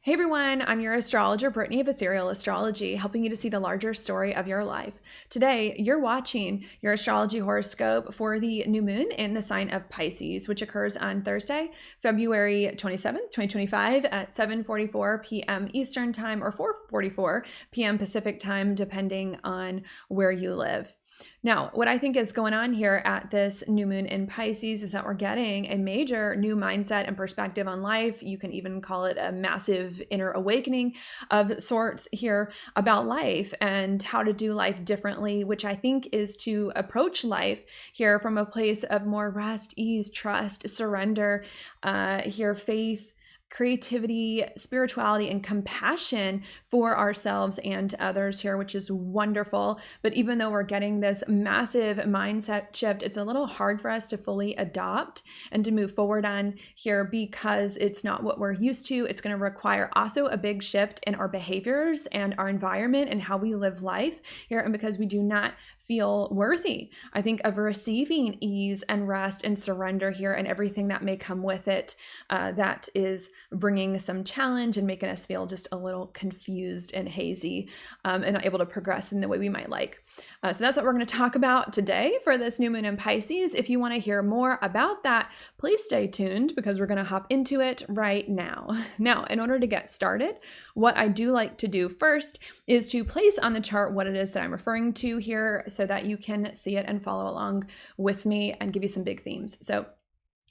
Hey everyone, I'm your astrologer, Brittany of Ethereal Astrology, helping you to see the larger story of your life. Today, you're watching your astrology horoscope for the new moon in the sign of Pisces, which occurs on Thursday, February 27th, 2025 at 7:44 p.m. Eastern Time or 4:44 p.m. Pacific Time, depending on where you live. Now, what I think is going on here at this new moon in Pisces is that we're getting a major new mindset and perspective on life. You can even call it a massive inner awakening of sorts here about life and how to do life differently, which I think is to approach life here from a place of more rest, ease, trust, surrender, faith, creativity, spirituality, and compassion for ourselves and others here, which is wonderful. But even though we're getting this massive mindset shift, it's a little hard for us to fully adopt and to move forward on here because it's not what we're used to. It's going to require also a big shift in our behaviors and our environment and how we live life here. And because we do not feel worthy, I think, of receiving ease and rest and surrender here and everything that may come with it, that is bringing some challenge and making us feel just a little confused and hazy and not able to progress in the way we might like. So that's what we're going to talk about today for this new moon in Pisces. If you want to hear more about that, please stay tuned because we're going to hop into it right now. Now, in order to get started, what I do like to do first is to place on the chart what it is that I'm referring to here so that you can see it and follow along with me and give you some big themes. So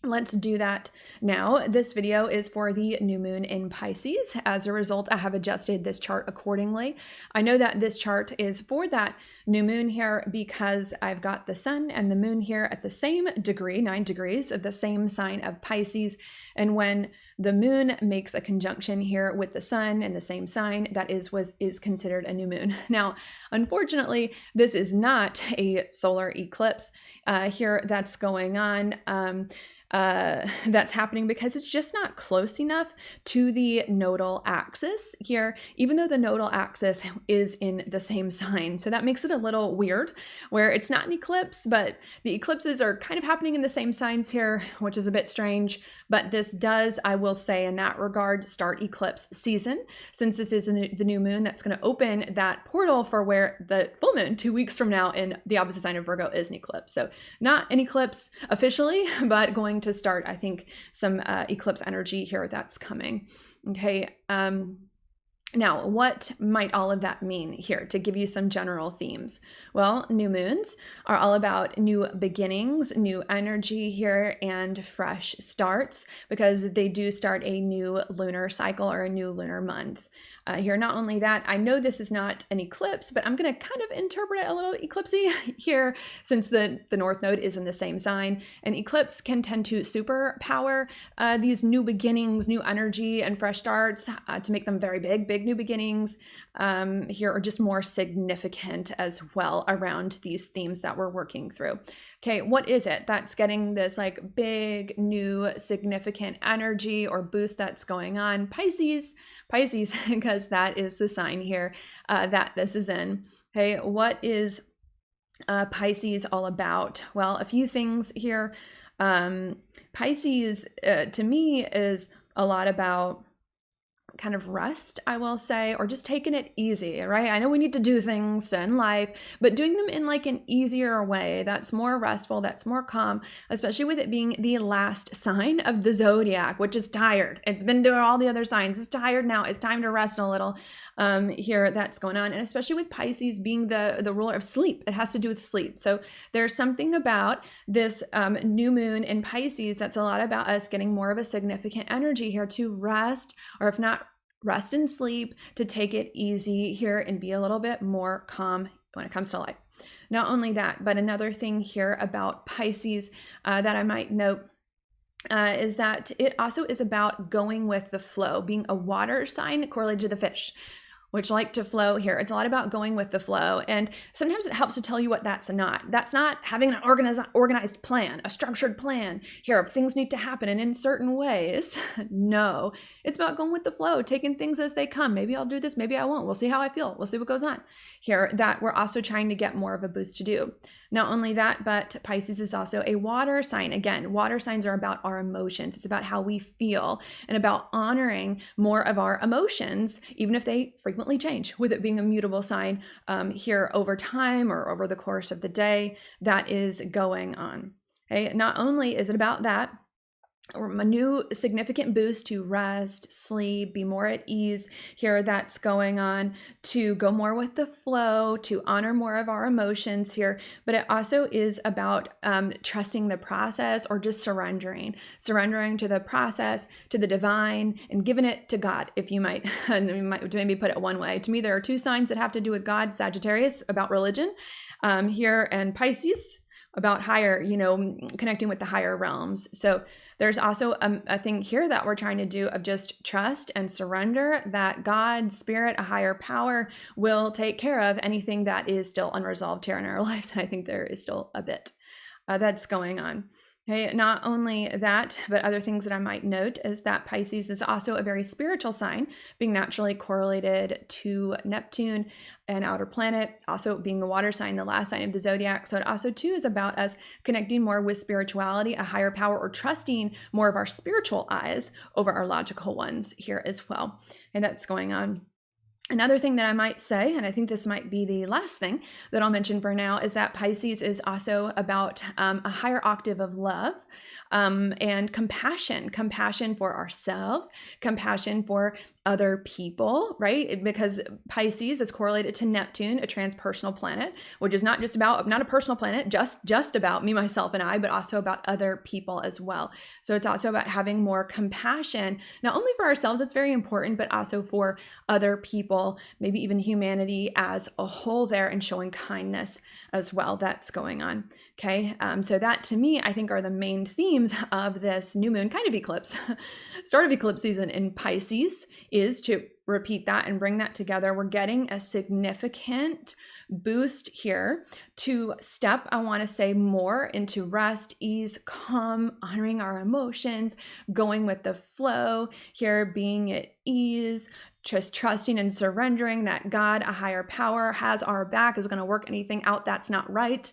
let's do that now. This video is for the new moon in Pisces. As a result, I have adjusted this chart accordingly. I know that this chart is for that new moon here because I've got the sun and the moon here at the same degree, 9 degrees of the same sign of Pisces. And when the moon makes a conjunction here with the sun in the same sign, that is considered a new moon. Now, unfortunately, this is not a solar eclipse here that's going on. That's happening because it's just not close enough to the nodal axis here, even though the nodal axis is in the same sign. So that makes it a little weird where it's not an eclipse, but the eclipses are kind of happening in the same signs here, which is a bit strange. But this does, I will say in that regard, start eclipse season, since this is the new moon that's going to open that portal for where the full moon 2 weeks from now in the opposite sign of Virgo is an eclipse. So not an eclipse officially, but going to start, I think, some eclipse energy here that's coming. Okay. Now, what might all of that mean here to give you some general themes? Well, new moons are all about new beginnings, new energy here, and fresh starts because they do start a new lunar cycle or a new lunar month. Here, not only that, I know this is not an eclipse, but I'm going to kind of interpret it a little eclipsy here since the North Node is in the same sign. An eclipse can tend to superpower these new beginnings, new energy, and fresh starts to make them very big new beginnings here, or just more significant as well around these themes that we're working through. Okay, what is it that's getting this like big, new, significant energy or boost that's going on? Pisces, because that is the sign here that this is in. Okay, what is Pisces all about? Well, a few things here. Pisces, to me, is a lot about kind of rest, I will say, or just taking it easy, right? I know we need to do things in life, but doing them in like an easier way that's more restful, that's more calm, especially with it being the last sign of the zodiac, which is tired. It's been doing all the other signs. It's tired now. It's time to rest a little here that's going on. And especially with Pisces being the ruler of sleep, it has to do with sleep. So there's something about this new moon in Pisces that's a lot about us getting more of a significant energy here to rest, or if not rest and sleep, to take it easy here and be a little bit more calm when it comes to life. Not only that, but another thing here about Pisces that I might note is that it also is about going with the flow, being a water sign correlated to the fish. which like to flow here. It's a lot about going with the flow. And sometimes it helps to tell you what that's not. That's not having an organized plan, a structured plan here of things need to happen and in certain ways. No, it's about going with the flow, taking things as they come. Maybe I'll do this, maybe I won't. We'll see how I feel. We'll see what goes on here, that we're also trying to get more of a boost to do. Not only that, but Pisces is also a water sign. Again, water signs are about our emotions. It's about how we feel and about honoring more of our emotions, even if they frequently change, with it being a mutable sign here over time or over the course of the day that is going on. Okay? Not only is it about that, a new significant boost to rest, sleep, be more at ease here that's going on, to go more with the flow, to honor more of our emotions here. But it also is about trusting the process, or just surrendering to the process, to the divine, and giving it to God, if you might. And you might maybe put it one way. To me, there are two signs that have to do with God: Sagittarius, about religion here, and Pisces, about higher, connecting with the higher realms. So there's also a thing here that we're trying to do of just trust and surrender that God, spirit, a higher power will take care of anything that is still unresolved here in our lives. And I think there is still a bit that's going on. Okay, not only that, but other things that I might note is that Pisces is also a very spiritual sign, being naturally correlated to Neptune, an outer planet, also being the water sign, the last sign of the zodiac. So it also too is about us connecting more with spirituality, a higher power, or trusting more of our spiritual eyes over our logical ones here as well. And that's going on. Another thing that I might say, and I think this might be the last thing that I'll mention for now, is that Pisces is also about a higher octave of love and compassion for ourselves, compassion for other people, right? Because Pisces is correlated to Neptune, a transpersonal planet, which is not a personal planet, just about me, myself, and I, but also about other people as well. So it's also about having more compassion, not only for ourselves, it's very important, but also for other people, maybe even humanity as a whole there, and showing kindness as well. That's going on. Okay. So that to me, I think, are the main themes of this new moon kind of eclipse, start of eclipse season in Pisces, is to repeat that and bring that together. We're getting a significant boost here to step, I want to say, more into rest, ease, calm, honoring our emotions, going with the flow here, being at ease, just trusting and surrendering that God, a higher power, has our back, is going to work anything out that's not right.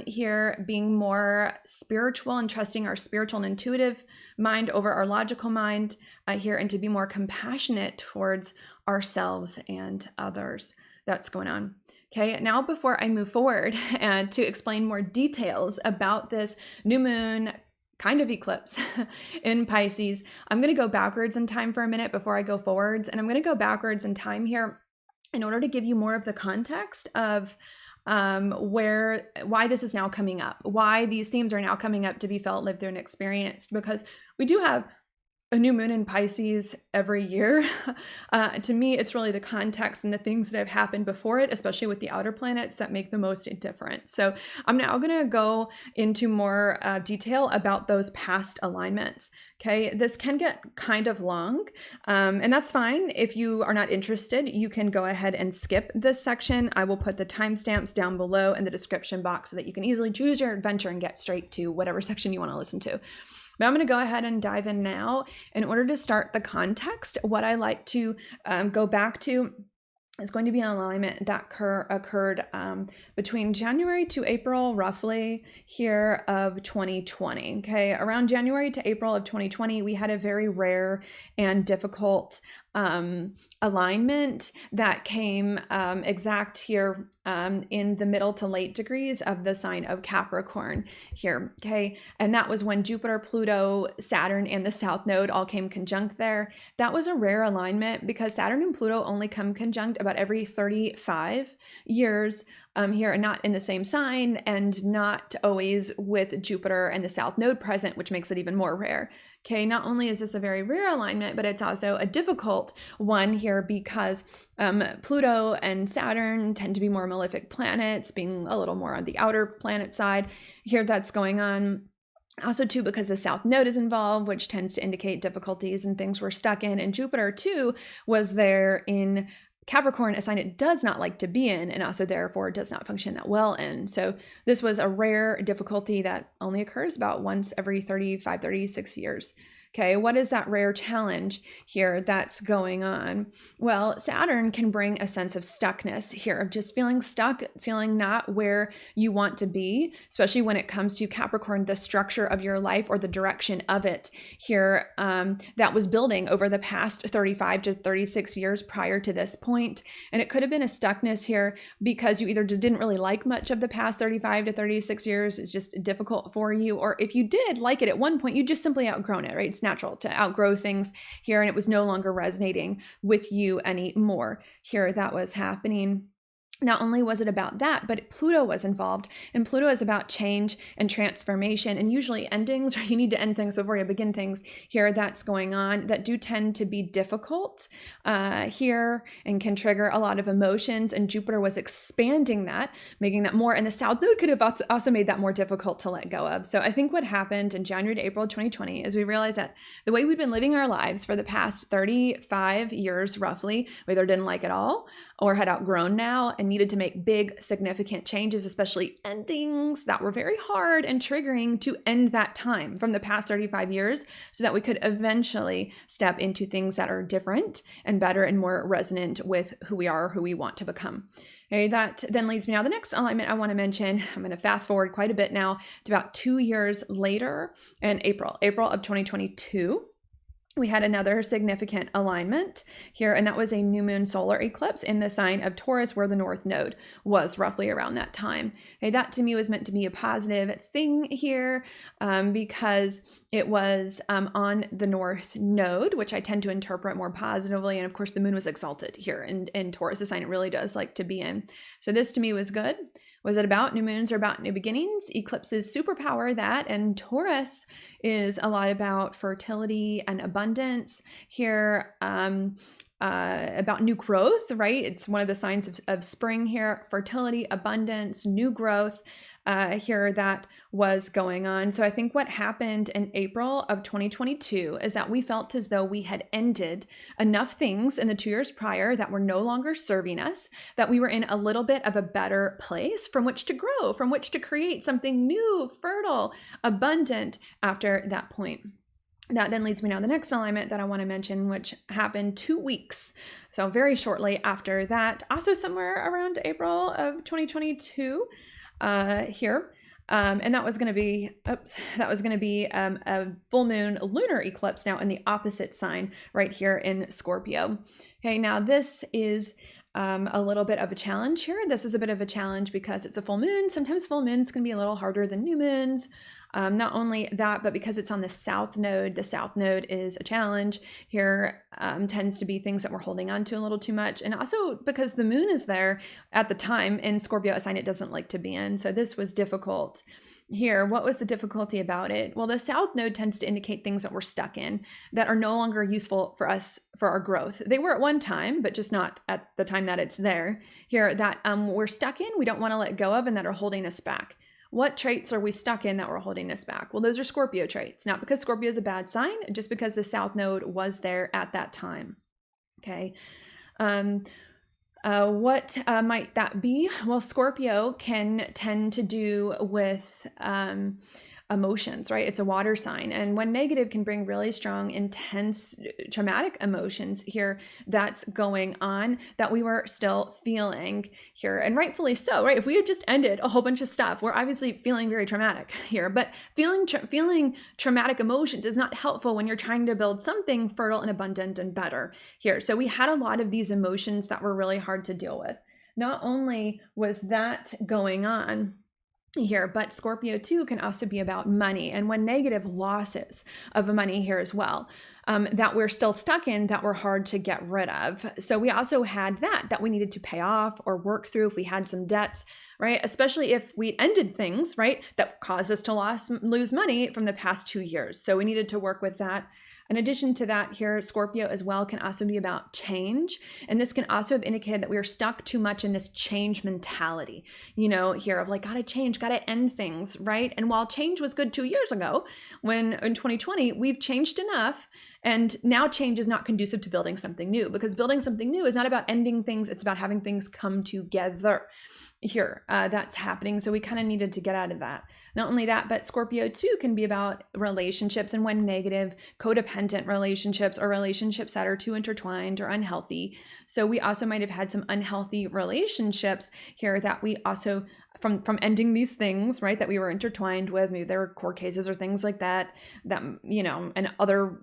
Here, being more spiritual and trusting our spiritual and intuitive mind over our logical mind here, and to be more compassionate towards ourselves and others. That's going on. Okay, now before I move forward and to explain more details about this new moon kind of eclipse in Pisces, I'm going to go backwards in time for a minute before I go forwards. And I'm going to go backwards in time here in order to give you more of the context of why this is now coming up, why these themes are now coming up to be felt, lived through, and experienced, because we do have a new moon in Pisces every year. To me, it's really the context and the things that have happened before it, especially with the outer planets, that make the most difference. So I'm now going to go into more detail about those past alignments. Okay, this can get kind of long, and that's fine. If you are not interested, you can go ahead and skip this section. I will put the timestamps down below in the description box so that you can easily choose your adventure and get straight to whatever section you want to listen to. But I'm going to go ahead and dive in now. In order to start the context, what I like to go back to is going to be an alignment that occurred between January to April, roughly, here of 2020. Okay, around January to April of 2020, we had a very rare and difficult alignment that came exact here in the middle to late degrees of the sign of Capricorn here. Okay, and that was when Jupiter, Pluto, Saturn, and the South Node all came conjunct there. That was a rare alignment because Saturn and Pluto only come conjunct about every 35 years here, and not in the same sign, and not always with Jupiter and the South Node present, which makes it even more rare. Okay, not only is this a very rare alignment, but it's also a difficult one here because Pluto and Saturn tend to be more malefic planets, being a little more on the outer planet side here that's going on. Also, too, because the South Node is involved, which tends to indicate difficulties and things we're stuck in. And Jupiter, too, was there in Capricorn, a sign it does not like to be in, and also therefore does not function that well in. So this was a rare difficulty that only occurs about once every 35, 36 years. Okay, what is that rare challenge here that's going on? Well, Saturn can bring a sense of stuckness here, of just feeling stuck, feeling not where you want to be, especially when it comes to Capricorn, the structure of your life or the direction of it here that was building over the past 35 to 36 years prior to this point. And it could have been a stuckness here because you either just didn't really like much of the past 35 to 36 years, it's just difficult for you, or if you did like it at one point, you just simply outgrown it, right? It's natural to outgrow things here, and it was no longer resonating with you anymore. Here, that was happening. Not only was it about that, but Pluto was involved, and Pluto is about change and transformation, and usually endings, or you need to end things before you begin things here. That's going on that do tend to be difficult here and can trigger a lot of emotions, and Jupiter was expanding that, making that more, and the South Node could have also made that more difficult to let go of. So I think what happened in January to April 2020 is we realized that the way we've been living our lives for the past 35 years roughly, we either didn't like it all or had outgrown now and needed to make big, significant changes, especially endings that were very hard and triggering to end that time from the past 35 years so that we could eventually step into things that are different and better and more resonant with who we are, who we want to become. Okay, that then leads me now. The next alignment I want to mention, I'm going to fast forward quite a bit now to about 2 years later in April of 2022. We had another significant alignment here, and that was a new moon solar eclipse in the sign of Taurus, where the North Node was roughly around that time. Okay, that to me was meant to be a positive thing here because it was on the North Node, which I tend to interpret more positively. And of course, the moon was exalted here in Taurus, a sign it really does like to be in. So this to me was good. Was it about new moons or about new beginnings? Eclipses superpower that, and Taurus is a lot about fertility and abundance here, about new growth, right? It's one of the signs of spring here, fertility, abundance, new growth here that was going on. So I think what happened in April of 2022 is that we felt as though we had ended enough things in the 2 years prior that were no longer serving us, that we were in a little bit of a better place from which to grow, from which to create something new, fertile, abundant after that point. That then leads me now to the next alignment that I want to mention, which happened 2 weeks. So very shortly after that, also somewhere around April of 2022 here. And that was going to be, a full moon lunar eclipse now in the opposite sign right here in Scorpio. Okay, now this is a little bit of a challenge here. This is a bit of a challenge because it's a full moon. Sometimes full moons can be a little harder than new moons. Not only that, but because it's on the South Node is a challenge here, tends to be things that we're holding on to a little too much. And also because the moon is there at the time in Scorpio, a sign it doesn't like to be in. So this was difficult here. What was the difficulty about it? Well, the South Node tends to indicate things that we're stuck in that are no longer useful for us for our growth. They were at one time, but just not at the time that it's there here, that we're stuck in, we don't want to let go of, and that are holding us back. What traits are we stuck in that were holding us back? Well, those are Scorpio traits, not because Scorpio is a bad sign, just because the South Node was there at that time. Okay. What might that be? Well, Scorpio can tend to do with emotions, right? It's a water sign. And when negative can bring really strong, intense, traumatic emotions here that's going on that we were still feeling here. And rightfully so, right? If we had just ended a whole bunch of stuff, we're obviously feeling very traumatic here, but feeling traumatic emotions is not helpful when you're trying to build something fertile and abundant and better here. So we had a lot of these emotions that were really hard to deal with. Not only was that going on here, but Scorpio too can also be about money, and when negative, losses of money here as well, that we're still stuck in, that were hard to get rid of. So we also had that we needed to pay off or work through if we had some debts, right? Especially if we ended things, right, that caused us to lose money from the past 2 years. So we needed to work with that. In addition to that, here, Scorpio as well can also be about change. And this can also have indicated that we are stuck too much in this change mentality, here of like, gotta change, gotta end things, right? And while change was good 2 years ago, when in 2020, we've changed enough And now change is not conducive to building something new, because building something new is not about ending things. It's about having things come together here. That's happening. So we kind of needed to get out of that. Not only that, but Scorpio too can be about relationships, and when negative, codependent relationships, or relationships that are too intertwined or unhealthy. So we also might have had some unhealthy relationships here that we also, from ending these things, right, that we were intertwined with. Maybe there were court cases or things like that, and other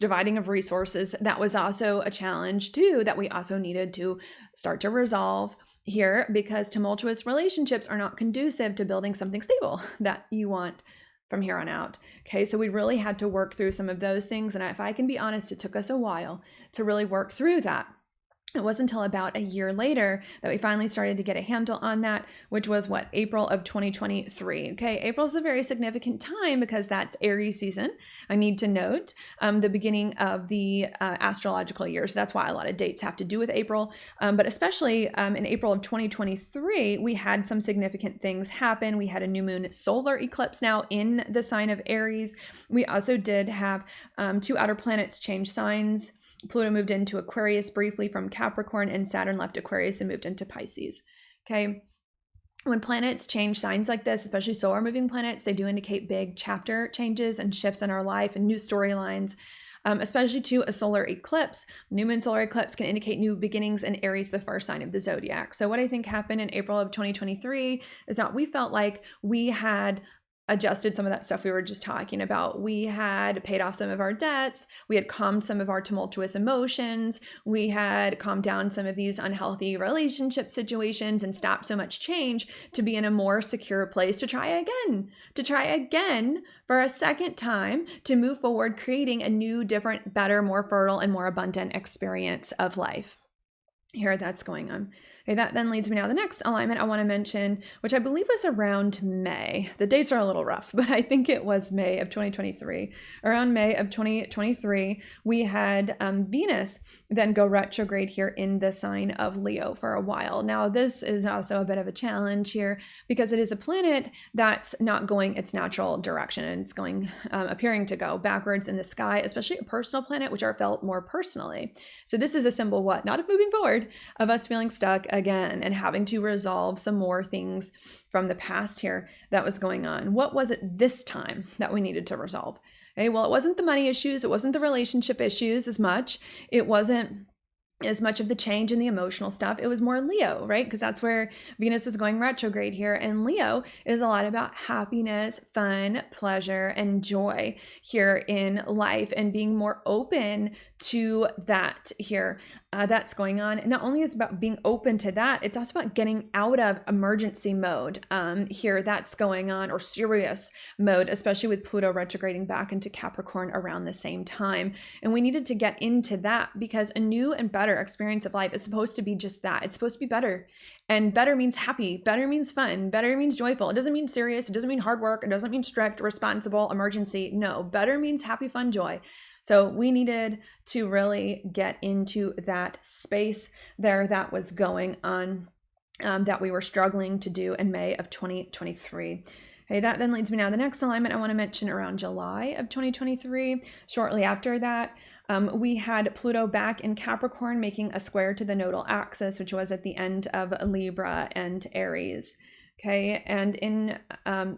dividing of resources. That was also a challenge too, that we also needed to start to resolve here, because tumultuous relationships are not conducive to building something stable that you want from here on out. Okay, so we really had to work through some of those things. And if I can be honest, it took us a while to really work through that. It wasn't until about a year later that we finally started to get a handle on that, which was April of 2023. Okay, April is a very significant time because that's Aries season. I need to note the beginning of the astrological year. So that's why a lot of dates have to do with April. But especially in April of 2023, we had some significant things happen. We had a new moon solar eclipse now in the sign of Aries. We also did have 2 outer planets change signs. Pluto moved into Aquarius briefly from Capricorn, and Saturn left Aquarius and moved into Pisces. Okay. When planets change signs like this, especially solar moving planets, they do indicate big chapter changes and shifts in our life and new storylines, especially to a solar eclipse. New moon solar eclipse can indicate new beginnings in Aries, the first sign of the zodiac. So what I think happened in April of 2023 is that we felt like we had adjusted some of that stuff we were just talking about. We had paid off some of our debts. We had calmed some of our tumultuous emotions. We had calmed down some of these unhealthy relationship situations and stopped so much change to be in a more secure place to try again for a second time, to move forward, creating a new, different, better, more fertile, and more abundant experience of life. Here, that's going on. Okay, that then leads me now to the next alignment I want to mention, which I believe was around May. The dates are a little rough, but I think it was May of 2023. Around May of 2023, we had Venus then go retrograde here in the sign of Leo for a while. Now, this is also a bit of a challenge here, because it is a planet that's not going its natural direction, and it's going, appearing to go backwards in the sky, especially a personal planet, which are felt more personally. So this is a symbol, not of moving forward, of us feeling stuck again and having to resolve some more things from the past here that was going on. What was it this time that we needed to resolve? Okay, well, it wasn't the money issues. It wasn't the relationship issues as much. It wasn't as much of the change in the emotional stuff. It was more Leo, right? Because that's where Venus is going retrograde here. And Leo is a lot about happiness, fun, pleasure, and joy here in life, and being more open to that here. That's going on. Not only is it about being open to that, it's also about getting out of emergency mode here. That's going on, or serious mode, especially with Pluto retrograding back into Capricorn around the same time. And we needed to get into that, because a new and better experience of life is supposed to be just that. It's supposed to be better. And better means happy. Better means fun. Better means joyful. It doesn't mean serious. It doesn't mean hard work. It doesn't mean strict, responsible, emergency. No, better means happy, fun, joy. So we needed to really get into that space there that was going on, that we were struggling to do in May of 2023. Okay, that then leads me now to the next alignment I want to mention around July of 2023. Shortly after that, we had Pluto back in Capricorn, making a square to the nodal axis, which was at the end of Libra and Aries. Okay, and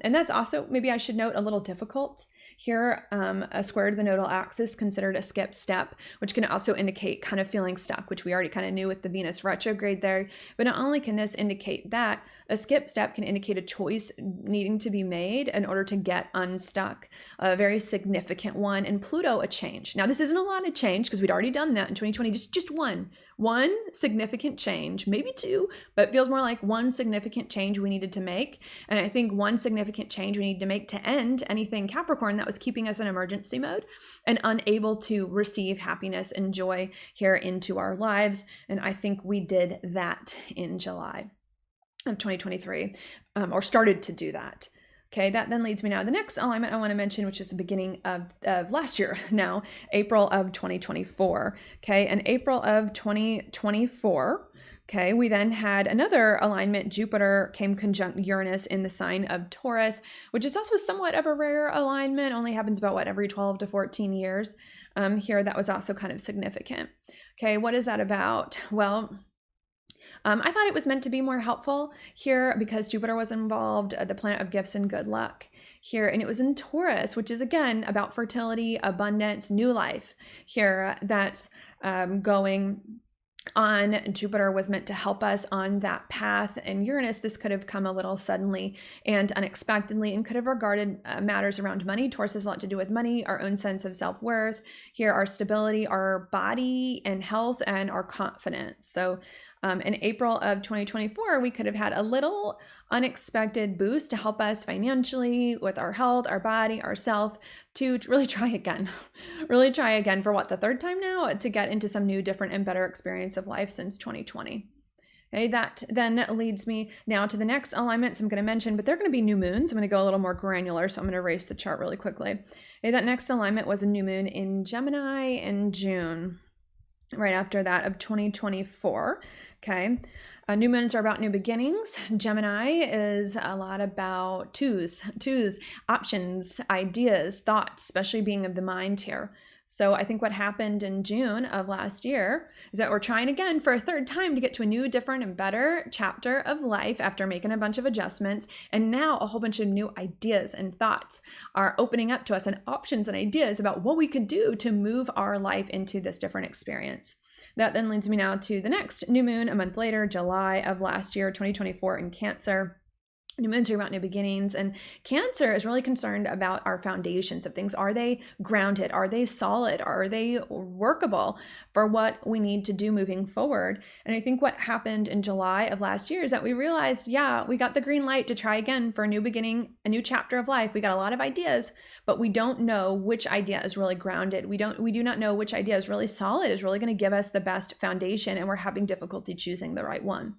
that's also, maybe I should note, a little difficult here. A square to the nodal axis considered a skip step, which can also indicate kind of feeling stuck, which we already kind of knew with the Venus retrograde there. But not only can this indicate that, a skip step can indicate a choice needing to be made in order to get unstuck, a very significant one. And Pluto, a change. Now, this isn't a lot of change, because we'd already done that in 2020, just one significant change, maybe two, but it feels more like one significant change we needed to make. And I think one significant change we need to make to end anything Capricorn that was keeping us in emergency mode and unable to receive happiness and joy here into our lives. And I think we did that in July of 2023, or started to do that. Okay, that then leads me now to the next alignment I want to mention, which is the beginning of last year now, April of 2024. Okay, in April of 2024, okay, we then had another alignment. Jupiter came conjunct Uranus in the sign of Taurus, which is also somewhat of a rare alignment, only happens about every 12 to 14 years. Here, that was also kind of significant. Okay, what is that about? Well, I thought it was meant to be more helpful here because Jupiter was involved, the planet of gifts and good luck here. And it was in Taurus, which is again about fertility, abundance, new life here. That's going on. Jupiter was meant to help us on that path, and Uranus, this could have come a little suddenly and unexpectedly and could have regarded matters around money. Taurus has a lot to do with money, our own sense of self-worth here, our stability, our body and health, and our confidence. So in April of 2024, we could have had a little unexpected boost to help us financially with our health, our body, our self, to really try again, for what, the third time now, to get into some new, different, and better experience of life since 2020. Okay, that then leads me now to the next alignments I'm going to mention, but they're going to be new moons. I'm going to go a little more granular, so I'm going to erase the chart really quickly. Okay, that next alignment was a new moon in Gemini in June, right after that of 2024. Okay. New moons are about new beginnings. Gemini is a lot about twos, options, ideas, thoughts, especially being of the mind here. So I think what happened in June of last year is that we're trying again for a third time to get to a new, different, and better chapter of life after making a bunch of adjustments. And now a whole bunch of new ideas and thoughts are opening up to us, and options and ideas about what we could do to move our life into this different experience. That then leads me now to the next new moon a month later, July of last year, 2024, in Cancer. New moons are about new beginnings, and Cancer is really concerned about our foundations of things. Are they grounded? Are they solid? Are they workable for what we need to do moving forward? And I think what happened in July of last year is that we realized, yeah, we got the green light to try again for a new beginning, a new chapter of life. We got a lot of ideas, but we don't know which idea is really grounded. We do not know which idea is really solid, is really going to give us the best foundation, and we're having difficulty choosing the right one.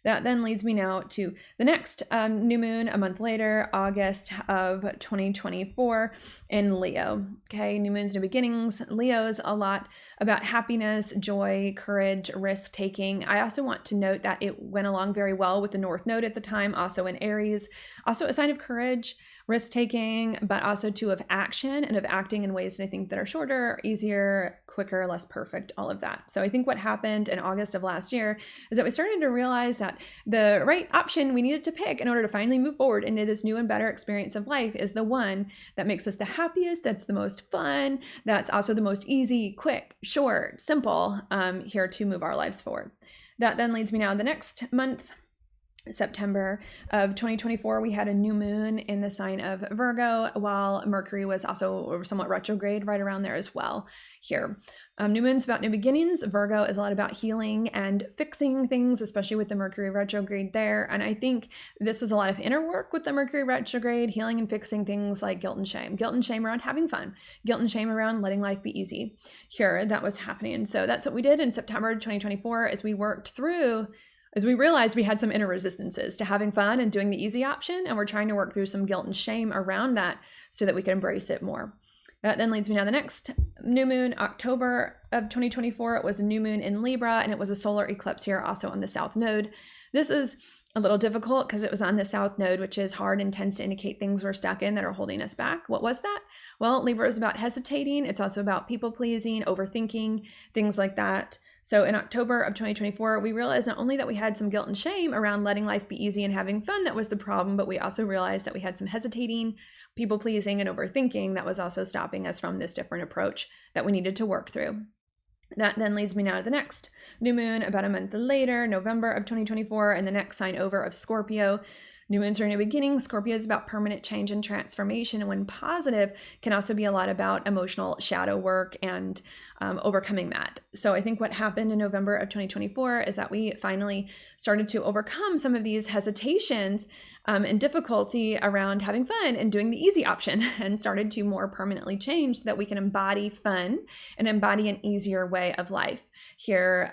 That then leads me now to the next new moon a month later, August of 2024 in Leo. Okay, new moons, new beginnings. Leo's a lot about happiness, joy, courage, risk taking. I also want to note that it went along very well with the North Node at the time, also in Aries, also a sign of courage, risk taking, but also too of action and of acting in ways that I think that are shorter, easier, quicker, less perfect, all of that. So I think what happened in August of last year is that we started to realize that the right option we needed to pick in order to finally move forward into this new and better experience of life is the one that makes us the happiest, that's the most fun, that's also the most easy, quick, short, simple, here to move our lives forward. That then leads me now to the next month, September of 2024, we had a new moon in the sign of Virgo, while Mercury was also somewhat retrograde right around there as well here. New moon's about new beginnings. Virgo is a lot about healing and fixing things, especially with the Mercury retrograde there. And I think this was a lot of inner work with the Mercury retrograde, healing and fixing things like guilt and shame around having fun, guilt and shame around letting life be easy here. That was happening. So that's what we did in September 2024 as we worked through, as we realized we had some inner resistances to having fun and doing the easy option, and we're trying to work through some guilt and shame around that so that we can embrace it more. That then leads me now to the next new moon, October of 2024. It was a new moon in Libra, and it was a solar eclipse here also on the South Node. This is a little difficult because it was on the South Node, which is hard and tends to indicate things we're stuck in that are holding us back. What was that? Well, Libra is about hesitating. It's also about people pleasing, overthinking, things like that. So in October of 2024, we realized not only that we had some guilt and shame around letting life be easy and having fun that was the problem, but we also realized that we had some hesitating, people pleasing, and overthinking that was also stopping us from this different approach that we needed to work through. That then leads me now to the next new moon about a month later, November of 2024, and the next sign over of Scorpio. New moons are new beginnings. Scorpio is about permanent change and transformation, and when positive, can also be a lot about emotional shadow work and overcoming that. So I think what happened in November of 2024 is that we finally started to overcome some of these hesitations and difficulty around having fun and doing the easy option, and started to more permanently change so that we can embody fun and embody an easier way of life here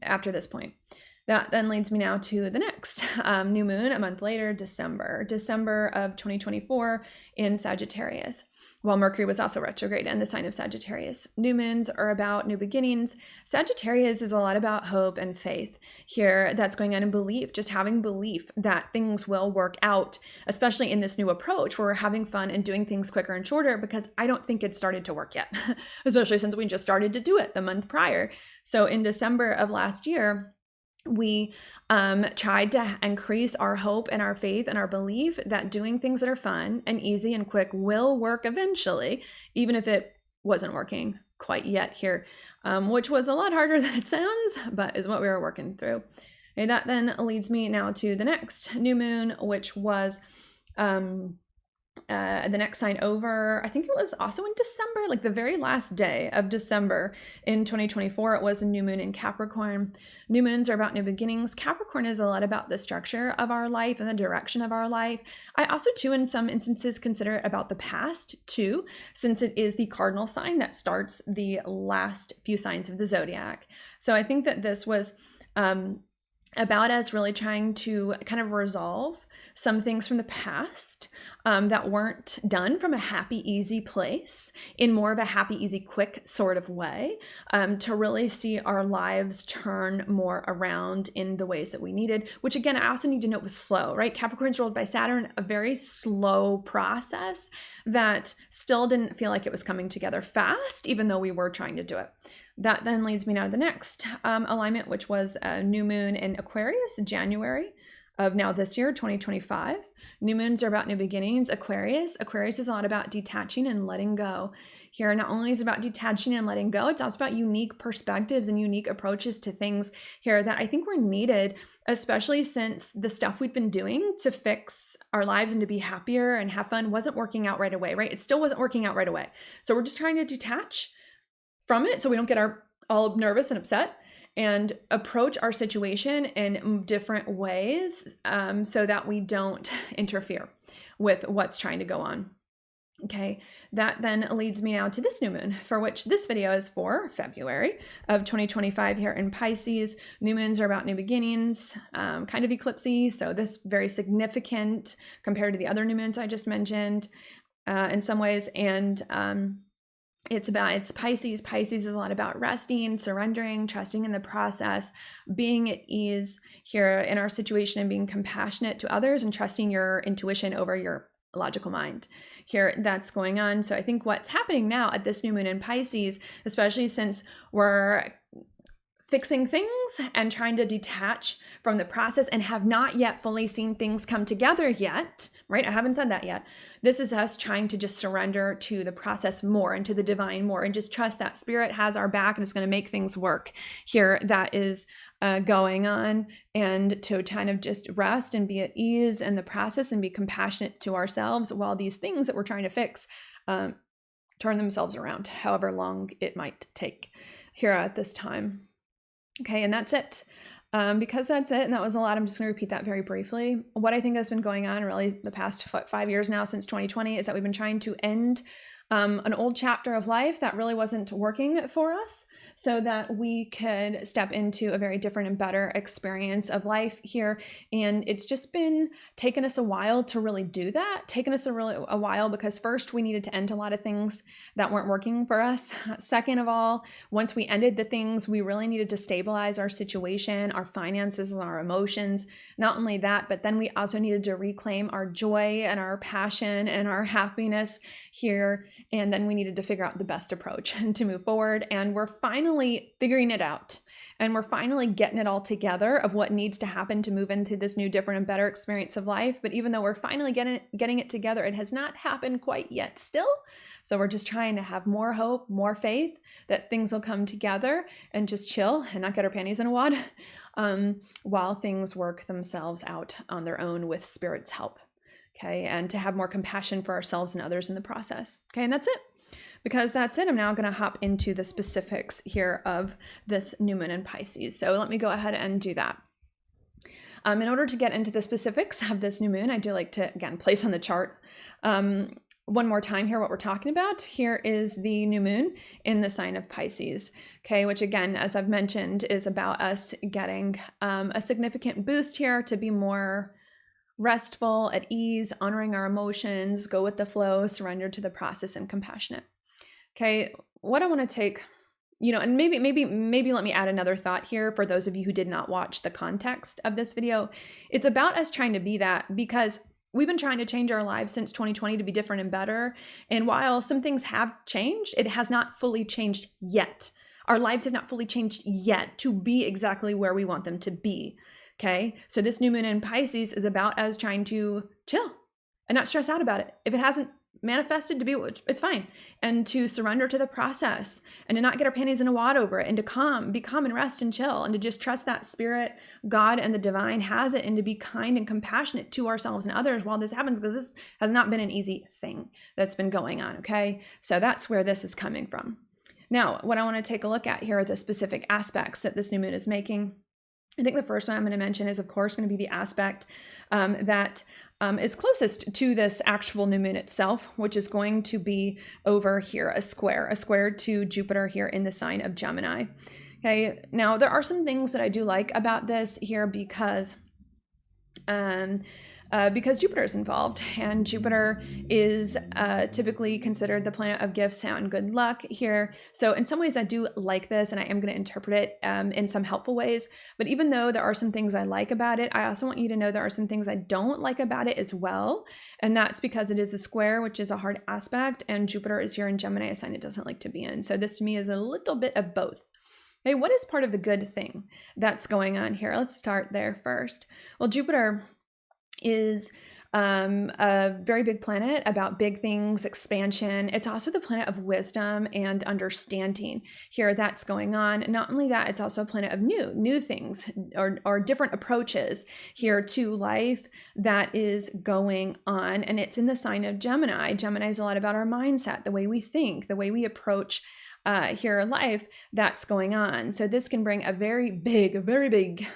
after this point. That then leads me now to the next new moon a month later, December of 2024 in Sagittarius. While Mercury was also retrograde in the sign of Sagittarius. New moons are about new beginnings. Sagittarius is a lot about hope and faith here that's going on in belief, just having belief that things will work out, especially in this new approach where we're having fun and doing things quicker and shorter, because I don't think it started to work yet, especially since we just started to do it the month prior. So in December of last year, we tried to increase our hope and our faith and our belief that doing things that are fun and easy and quick will work eventually, even if it wasn't working quite yet here, which was a lot harder than it sounds, but is what we were working through. And that then leads me now to the next new moon, which was the next sign over, I think it was also in December, like the very last day of December in 2024, it was a new moon in Capricorn. New moons are about new beginnings. Capricorn is a lot about the structure of our life and the direction of our life. I also, too, in some instances, consider it about the past, too, since it is the cardinal sign that starts the last few signs of the zodiac. So I think that this was about us really trying to kind of resolve some things from the past that weren't done from a happy, easy place in more of a happy, easy, quick sort of way, to really see our lives turn more around in the ways that we needed, which again, I also need to note was slow, right? Capricorn's ruled by Saturn, a very slow process that still didn't feel like it was coming together fast, even though we were trying to do it. That then leads me now to the next alignment, which was a new moon in Aquarius, January of now this year, 2025. New moons are about new beginnings. Aquarius is a lot about detaching and letting go. Here, not only is it about detaching and letting go, it's also about unique perspectives and unique approaches to things here that I think were needed, especially since the stuff we've been doing to fix our lives and to be happier and have fun wasn't working out right away, right? It still wasn't working out right away. So we're just trying to detach from it so we don't get all nervous and upset, and approach our situation in different ways so that we don't interfere with what's trying to go on. Okay, that then leads me now to this new moon, for which this video is for February of 2025 here in Pisces. New moons are about new beginnings, kind of eclipsy, so this very significant compared to the other new moons I just mentioned in some ways, and it's Pisces. Pisces is a lot about resting, surrendering, trusting in the process, being at ease here in our situation and being compassionate to others and trusting your intuition over your logical mind here. That's going on. So I think what's happening now at this new moon in Pisces, especially since we're fixing things and trying to detach from the process and have not yet fully seen things come together yet, right? I haven't said that yet. This is us trying to just surrender to the process more and to the divine more and just trust that spirit has our back and is going to make things work here. That is going on, and to kind of just rest and be at ease in the process and be compassionate to ourselves while these things that we're trying to fix turn themselves around, however long it might take here at this time. Okay, and that's it. Because that's it, and that was a lot, I'm just going to repeat that very briefly. What I think has been going on really the past 5 years now, since 2020, is that we've been trying to end an old chapter of life that really wasn't working for us, so that we could step into a very different and better experience of life here. And it's just been taking us a while to really do that, taken us a while because first we needed to end a lot of things that weren't working for us. Second of all, once we ended the things, we really needed to stabilize our situation, our finances and our emotions. Not only that, but then we also needed to reclaim our joy and our passion and our happiness here. And then we needed to figure out the best approach to move forward. And we're finally figuring it out. And we're finally getting it all together of what needs to happen to move into this new, different, and better experience of life. But even though we're finally getting it together, it has not happened quite yet still. So we're just trying to have more hope, more faith that things will come together and just chill and not get our panties in a wad while things work themselves out on their own with Spirit's help. Okay, and to have more compassion for ourselves and others in the process. Okay, and that's it. Because that's it, I'm now going to hop into the specifics here of this new moon in Pisces. So let me go ahead and do that. In order to get into the specifics of this new moon, I do like to, again, place on the chart one more time here what we're talking about. Here is the new moon in the sign of Pisces, okay, which again, as I've mentioned, is about us getting a significant boost here to be more restful, at ease, honoring our emotions, go with the flow, surrender to the process, and compassionate. Okay, what I want to take, and maybe let me add another thought here for those of you who did not watch the context of this video. It's about us trying to be that, because we've been trying to change our lives since 2020 to be different and better. And while some things have changed, it has not fully changed yet. Our lives have not fully changed yet to be exactly where we want them to be. Okay, so this new moon in Pisces is about us trying to chill and not stress out about it. If it hasn't manifested to be, it's fine. And to surrender to the process and to not get our panties in a wad over it, and to be calm and rest and chill, and to just trust that spirit, God and the divine has it, and to be kind and compassionate to ourselves and others while this happens, because this has not been an easy thing that's been going on. Okay, so that's where this is coming from. Now, what I want to take a look at here are the specific aspects that this new moon is making. I think the first one I'm going to mention is, of course, going to be the aspect that is closest to this actual new moon itself, which is going to be over here, a square to Jupiter here in the sign of Gemini. Okay, now there are some things that I do like about this here, because Jupiter is involved, and Jupiter is typically considered the planet of gifts and good luck here. So in some ways I do like this, and I am going to interpret it in some helpful ways. But even though there are some things I like about it, I also want you to know there are some things I don't like about it as well. And that's because it is a square, which is a hard aspect, and Jupiter is here in Gemini, a sign it doesn't like to be in. So this to me is a little bit of both. Hey, what is part of the good thing that's going on here? Let's start there first. Well, Jupiter is a very big planet about big things, expansion. It's also the planet of wisdom and understanding here that's going on. Not only that, it's also a planet of new things or different approaches here to life that is going on. And it's in the sign of Gemini. Gemini is a lot about our mindset, the way we think, the way we approach here life that's going on. So this can bring a very big,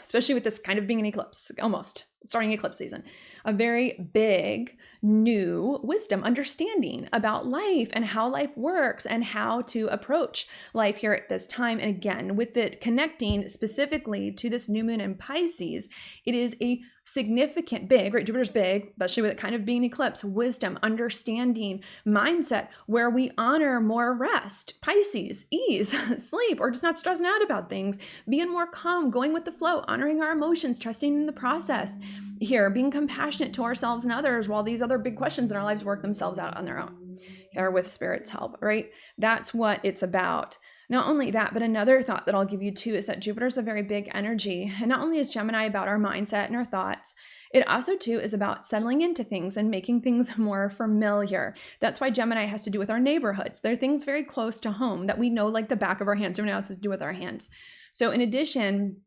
especially with this kind of being an eclipse, almost starting eclipse season, a very big new wisdom, understanding about life and how life works and how to approach life here at this time. And again, with it connecting specifically to this new moon in Pisces, it is a significant big, right? Jupiter's big, especially with it kind of being eclipse, wisdom, understanding, mindset, where we honor more rest, Pisces, ease, sleep, or just not stressing out about things, being more calm, going with the flow, honoring our emotions, trusting in the process here, being compassionate to ourselves and others while these other big questions in our lives work themselves out on their own, or with Spirit's help, right? That's what it's about. Not only that, but another thought that I'll give you too is that Jupiter's a very big energy. And not only is Gemini about our mindset and our thoughts, it also too is about settling into things and making things more familiar. That's why Gemini has to do with our neighborhoods. There are things very close to home that we know like the back of our hands. Everyone else has to do with our hands. So in addition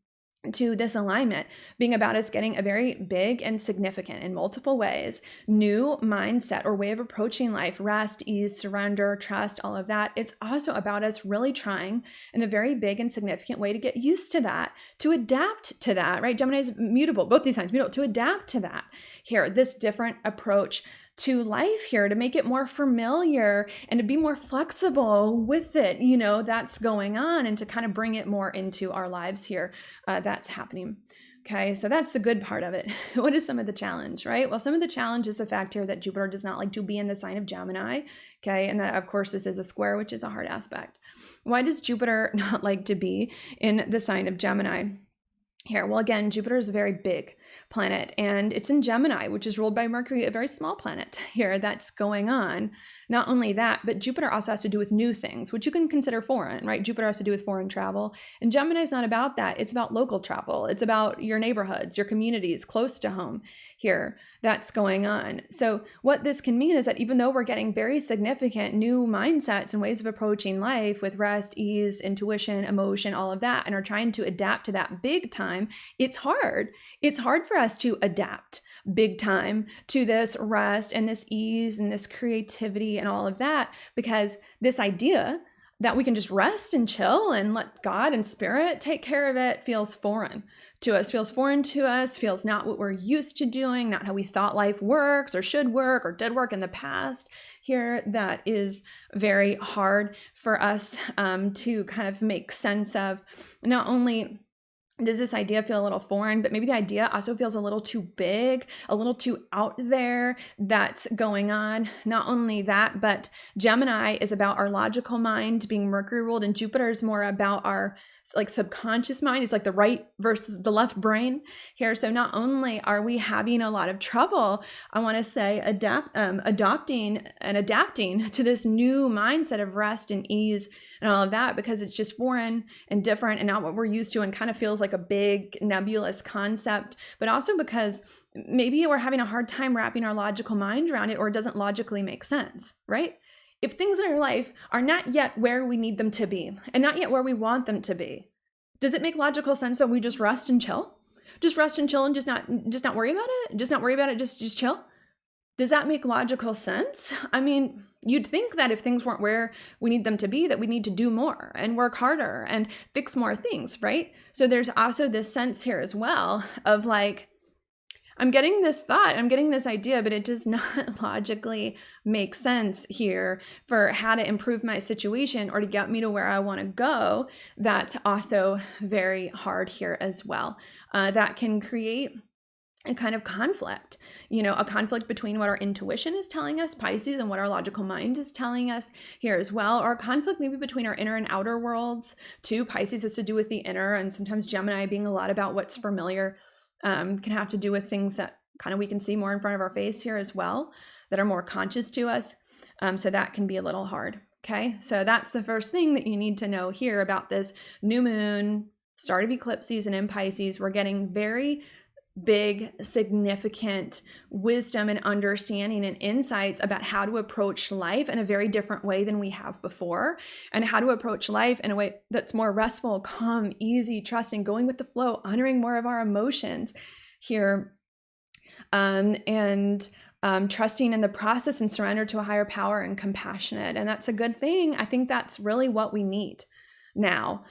to this alignment being about us getting a very big and significant in multiple ways new mindset or way of approaching life, rest, ease, surrender, trust, all of that, it's also about us really trying in a very big and significant way to get used to that, to adapt to that, right? Gemini is mutable, both these signs mutable, to adapt to that here, this different approach to life here, to make it more familiar and to be more flexible with it, that's going on, and to kind of bring it more into our lives here that's happening. Okay, so that's the good part of it. What is some of the challenge, right? Well, some of the challenge is the fact here that Jupiter does not like to be in the sign of Gemini, okay? And that, of course, this is a square, which is a hard aspect. Why does Jupiter not like to be in the sign of Gemini? Here, well, again, Jupiter is a very big planet, and it's in Gemini, which is ruled by Mercury, a very small planet here that's going on. Not only that, but Jupiter also has to do with new things, which you can consider foreign, right? Jupiter has to do with foreign travel, and Gemini is not about that. It's about local travel. It's about your neighborhoods, your communities close to home here that's going on. So what this can mean is that even though we're getting very significant new mindsets and ways of approaching life with rest, ease, intuition, emotion, all of that, and are trying to adapt to that big time, it's hard. It's hard for us to adapt big time to this rest and this ease and this creativity and all of that, because this idea that we can just rest and chill and let God and spirit take care of it feels foreign to us, feels not what we're used to doing, not how we thought life works or should work or did work in the past. Here, that is very hard for us to kind of make sense of. Not only does this idea feel a little foreign, but maybe the idea also feels a little too big, a little too out there that's going on. Not only that, but Gemini is about our logical mind being Mercury ruled, and Jupiter is more about our like subconscious mind. It's like the right versus the left brain here. So not only are we having a lot of trouble, I want to say adopting and adapting to this new mindset of rest and ease and all of that, because it's just foreign and different and not what we're used to and kind of feels like a big nebulous concept, but also because maybe we're having a hard time wrapping our logical mind around it, or it doesn't logically make sense, right? If things in our life are not yet where we need them to be and not yet where we want them to be, does it make logical sense that we just rest and chill? Just rest and chill and just not worry about it? Just not worry about it, just chill? Does that make logical sense? I mean, you'd think that if things weren't where we need them to be, that we need to do more and work harder and fix more things, right? So there's also this sense here as well of like, I'm getting this thought, I'm getting this idea, but it does not logically make sense here for how to improve my situation or to get me to where I want to go. That's also very hard here as well. That can create a kind of conflict, a conflict between what our intuition is telling us, Pisces, and what our logical mind is telling us here as well, or a conflict maybe between our inner and outer worlds too. Pisces has to do with the inner, and sometimes Gemini being a lot about what's familiar can have to do with things that kind of we can see more in front of our face here as well, that are more conscious to us. So that can be a little hard. Okay, so that's the first thing that you need to know here about this new moon, start of eclipse season in Pisces. We're getting very big, significant wisdom and understanding and insights about how to approach life in a very different way than we have before, and how to approach life in a way that's more restful, calm, easy, trusting, going with the flow, honoring more of our emotions here, and trusting in the process and surrender to a higher power and compassionate. And that's a good thing. I think that's really what we need now.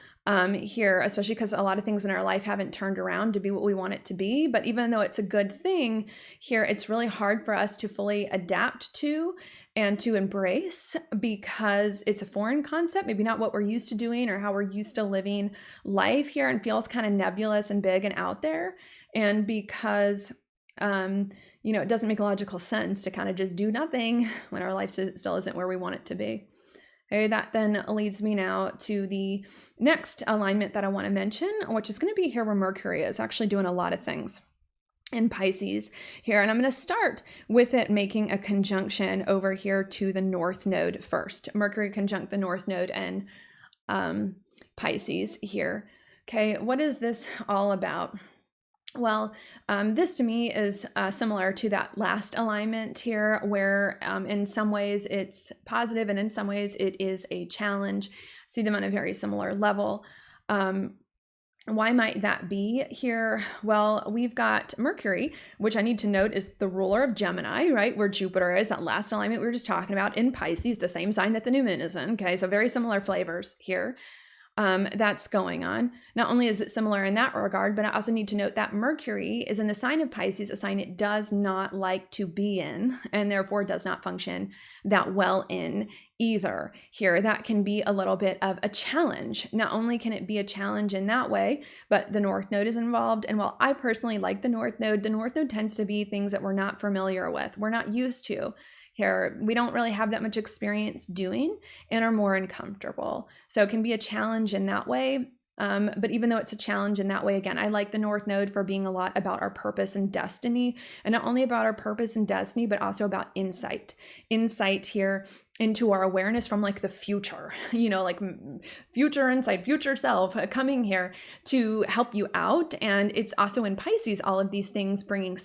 Here, especially because a lot of things in our life haven't turned around to be what we want it to be. But even though it's a good thing here, it's really hard for us to fully adapt to and to embrace, because it's a foreign concept, maybe not what we're used to doing or how we're used to living life here, and feels kind of nebulous and big and out there. And because it doesn't make logical sense to kind of just do nothing when our life still isn't where we want it to be. Okay, that then leads me now to the next alignment that I want to mention, which is going to be here where Mercury is actually doing a lot of things in Pisces here. And I'm going to start with it making a conjunction over here to the North Node first. Mercury conjunct the North Node and Pisces here. Okay, what is this all about? Well, this to me is similar to that last alignment here, where in some ways it's positive and in some ways it is a challenge. See them on a very similar level. Why might that be here? Well, we've got Mercury, which I need to note is the ruler of Gemini, right? Where Jupiter is, that last alignment we were just talking about, in Pisces, the same sign that the new moon is in. Okay, so very similar flavors here. That's going on. Not only is it similar in that regard, but I also need to note that Mercury is in the sign of Pisces, a sign it does not like to be in, and therefore does not function that well in either. Here, that can be a little bit of a challenge. Not only can it be a challenge in that way, but the North Node is involved. And while I personally like the North Node tends to be things that we're not familiar with, we're not used to. Here, we don't really have that much experience doing and are more uncomfortable. So it can be a challenge in that way. But even though it's a challenge in that way, again, I like the North Node for being a lot about our purpose and destiny, and not only about our purpose and destiny, but also about insight here into our awareness from like the future, like future insight, future self coming here to help you out. And it's also in Pisces, all of these things bringing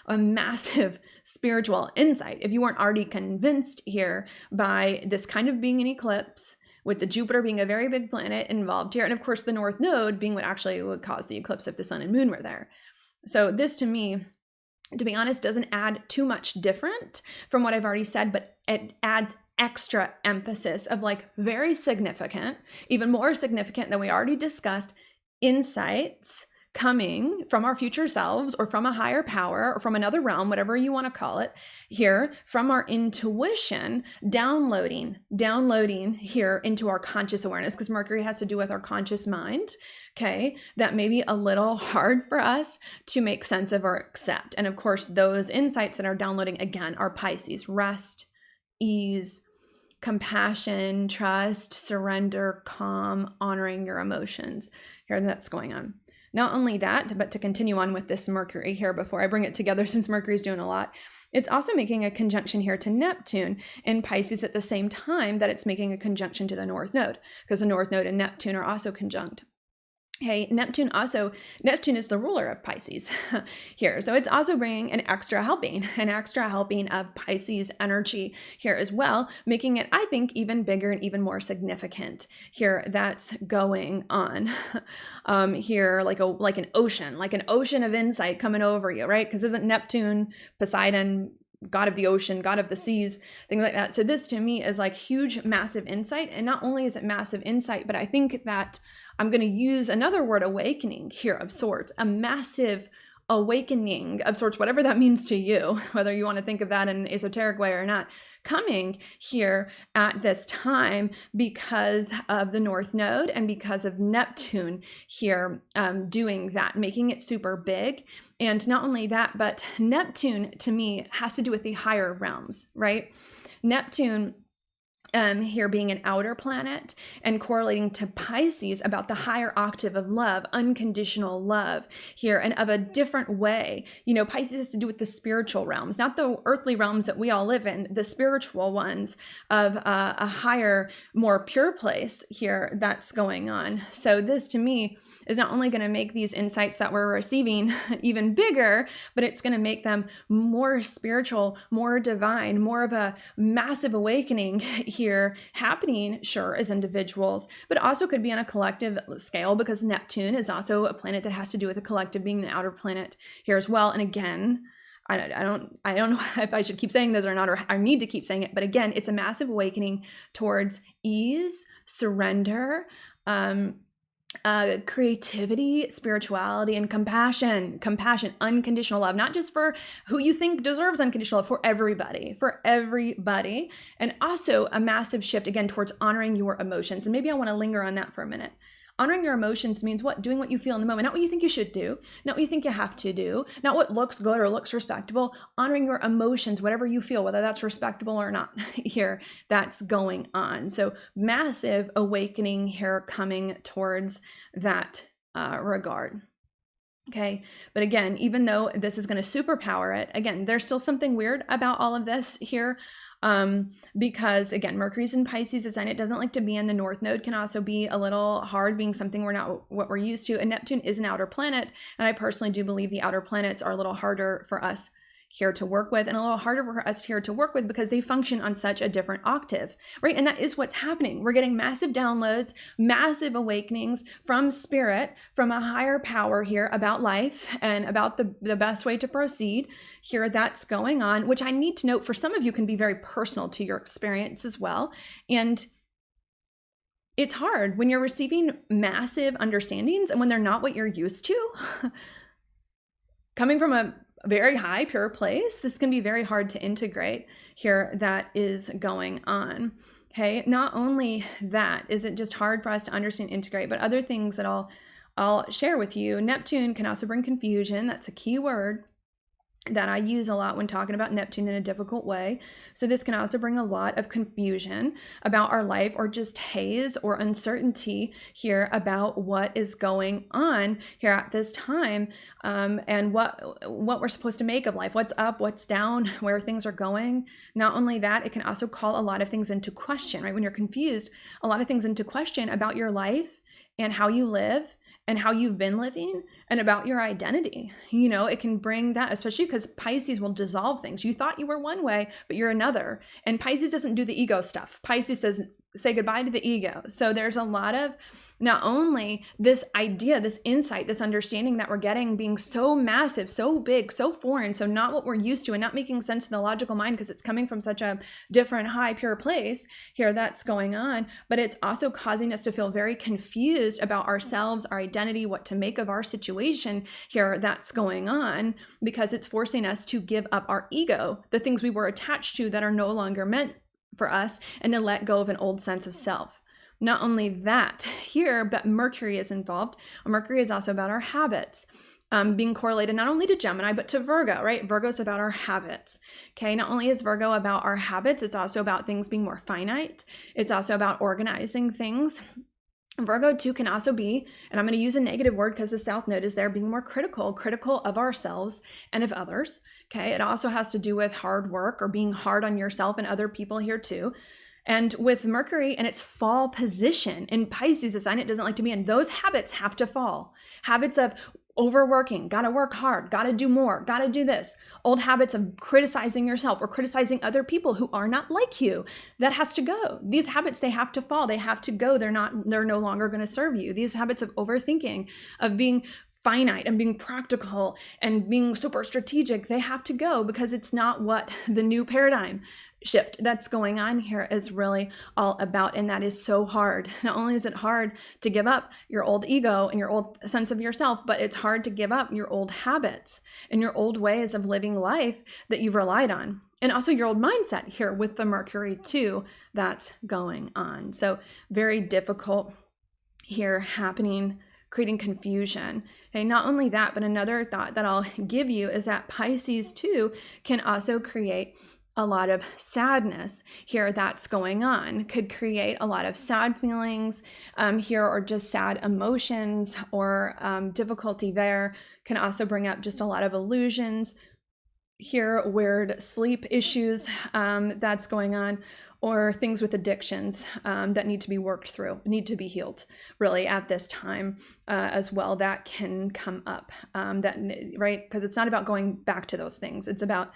a massive spiritual insight. If you weren't already convinced here by this kind of being an eclipse, with the Jupiter being a very big planet involved here, and of course the North Node being what actually would cause the eclipse if the sun and moon were there. So this to me, to be honest, doesn't add too much different from what I've already said, but it adds extra emphasis of like very significant, even more significant than we already discussed, insights coming from our future selves or from a higher power or from another realm, whatever you want to call it here, from our intuition, downloading here into our conscious awareness, because Mercury has to do with our conscious mind. Okay, that may be a little hard for us to make sense of or accept. And of course, those insights that are downloading again are Pisces: rest, ease, compassion, trust, surrender, calm, honoring your emotions. Here, that's going on. Not only that, but to continue on with this Mercury here before I bring it together, since Mercury's doing a lot, it's also making a conjunction here to Neptune in Pisces at the same time that it's making a conjunction to the North Node, because the North Node and Neptune are also conjunct. Okay, Neptune is the ruler of Pisces here. So it's also bringing an extra helping of Pisces energy here as well, making it, I think, even bigger and even more significant here. That's going on here, like an ocean of insight coming over you, right? Because isn't Neptune, Poseidon, god of the ocean, god of the seas, things like that. So this to me is like huge, massive insight. And not only is it massive insight, but I think that I'm going to use another word, awakening here of sorts, a massive awakening of sorts, whatever that means to you, whether you want to think of that in an esoteric way or not, coming here at this time because of the North Node and because of Neptune here doing that, making it super big. And not only that, but Neptune to me has to do with the higher realms, right? Neptune here being an outer planet and correlating to Pisces about the higher octave of love, unconditional love here, and of a different way. You know, Pisces has to do with the spiritual realms, not the earthly realms that we all live in, the spiritual ones of a higher, more pure place here that's going on. So this to me is not only going to make these insights that we're receiving even bigger, but it's going to make them more spiritual, more divine, more of a massive awakening here happening, sure, as individuals, but also could be on a collective scale, because Neptune is also a planet that has to do with a collective, being an outer planet here as well. And again, I don't know if I should keep saying this or not, or I need to keep saying it, but again, it's a massive awakening towards ease, surrender, creativity, spirituality, and compassion, unconditional love, not just for who you think deserves unconditional love, for everybody, and also a massive shift again towards honoring your emotions. And maybe I want to linger on that for a minute. Honoring your emotions means what? Doing what you feel in the moment, not what you think you should do, not what you think you have to do, not what looks good or looks respectable. Honoring your emotions, whatever you feel, whether that's respectable or not here, that's going on. So massive awakening here coming towards that regard. Okay, but again, even though this is going to superpower it, again, there's still something weird about all of this here. Because again, Mercury's in Pisces, a sign it doesn't like to be in. The North Node can also be a little hard, being something we're not what we're used to. And Neptune is an outer planet. And I personally do believe the outer planets are a little harder for us here to work with, and a little harder for us here to work with because they function on such a different octave, right? And that is what's happening. We're getting massive downloads, massive awakenings from spirit, from a higher power here about life and about the best way to proceed here. That's going on, which I need to note for some of you can be very personal to your experience as well. And it's hard when you're receiving massive understandings and when they're not what you're used to. Coming from a very high, pure place, this can be very hard to integrate here. That is going on. Okay. Not only that is it just hard for us to understand, integrate, but other things that I'll share with you. Neptune can also bring confusion. That's a key word that I use a lot when talking about Neptune in a difficult way. So this can also bring a lot of confusion about our life, or just haze or uncertainty here about what is going on here at this time, and what we're supposed to make of life, what's up, what's down, where things are going. Not only that, it can also call a lot of things into question, right? When you're confused, a lot of things into question about your life and how you live and how you've been living, and about your identity. You know, it can bring that, especially because Pisces will dissolve things. You thought you were one way, but you're another. And Pisces doesn't do the ego stuff. Pisces says, say goodbye to the ego. So there's a lot of not only this idea, this insight, this understanding that we're getting being so massive, so big, so foreign, so not what we're used to and not making sense in the logical mind because it's coming from such a different, high, pure place here that's going on, but it's also causing us to feel very confused about ourselves, our identity, what to make of our situation here that's going on, because it's forcing us to give up our ego, the things we were attached to that are no longer meant for us, and to let go of an old sense of self. Not only that here, but Mercury is involved. Mercury is also about our habits, being correlated not only to Gemini, but to Virgo, right? Virgo is about our habits. Okay. Not only is Virgo about our habits, it's also about things being more finite. It's also about organizing things. Virgo too can also be, and I'm going to use a negative word because the South Node is there, being more critical of ourselves and of others. Okay. It also has to do with hard work or being hard on yourself and other people here too. And with Mercury and its fall position in Pisces, a sign it doesn't like to be in, those habits have to fall. Habits of overworking, gotta work hard, gotta do more, gotta do this. Old habits of criticizing yourself or criticizing other people who are not like you. That has to go. These habits, they have to fall. They have to go. They're no longer going to serve you. These habits of overthinking, of being finite and being practical and being super strategic, they have to go because it's not what the new paradigm shift that's going on here is really all about. And that is so hard. Not only is it hard to give up your old ego and your old sense of yourself, but it's hard to give up your old habits and your old ways of living life that you've relied on. And also your old mindset here with the Mercury too that's going on. So very difficult here happening, creating confusion. Okay, not only that, but another thought that I'll give you is that Pisces too can also create a lot of sadness here that's going on, could create a lot of sad feelings here, or just sad emotions or difficulty there. Can also bring up just a lot of illusions here, weird sleep issues that's going on, or things with addictions that need to be worked through, need to be healed really at this time as well. That can come up, right? Because it's not about going back to those things. It's about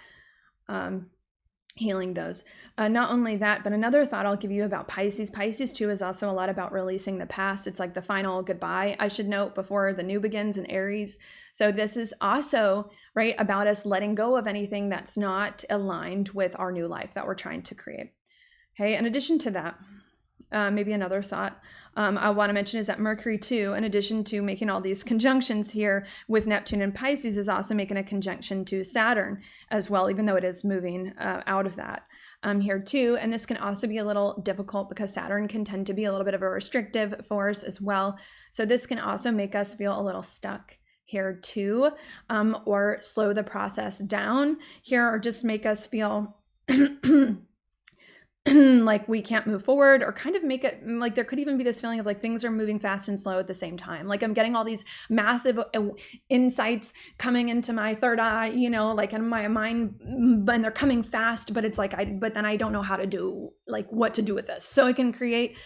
healing those. Not only that, but another thought I'll give you about Pisces. Pisces too is also a lot about releasing the past. It's like the final goodbye, I should note, before the new begins in Aries. So this is also, right, about us letting go of anything that's not aligned with our new life that we're trying to create. Okay, in addition to that, maybe another thought I want to mention is that Mercury too, in addition to making all these conjunctions here with Neptune and Pisces, is also making a conjunction to Saturn as well, even though it is moving out of that here too. And this can also be a little difficult because Saturn can tend to be a little bit of a restrictive force as well. So this can also make us feel a little stuck here too, or slow the process down here, or just make us feel like we can't move forward, or kind of make it like there could even be this feeling of like things are moving fast and slow at the same time. Like I'm getting all these massive insights coming into my third eye, you know, like in my mind, and they're coming fast, but it's like, but then I don't know how to do, like what to do with this. So it can create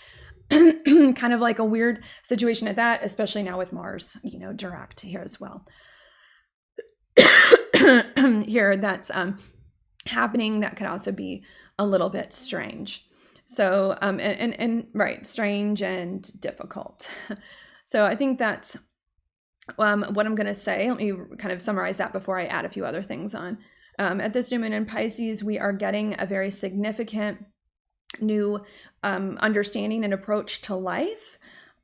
kind of like a weird situation at that, especially now with Mars, you know, direct here as well. Here that's happening, that could also be a little bit strange. So, and right, strange and difficult. So I think that's what I'm going to say. Let me kind of summarize that before I add a few other things on. At this new moon in Pisces, we are getting a very significant new understanding and approach to life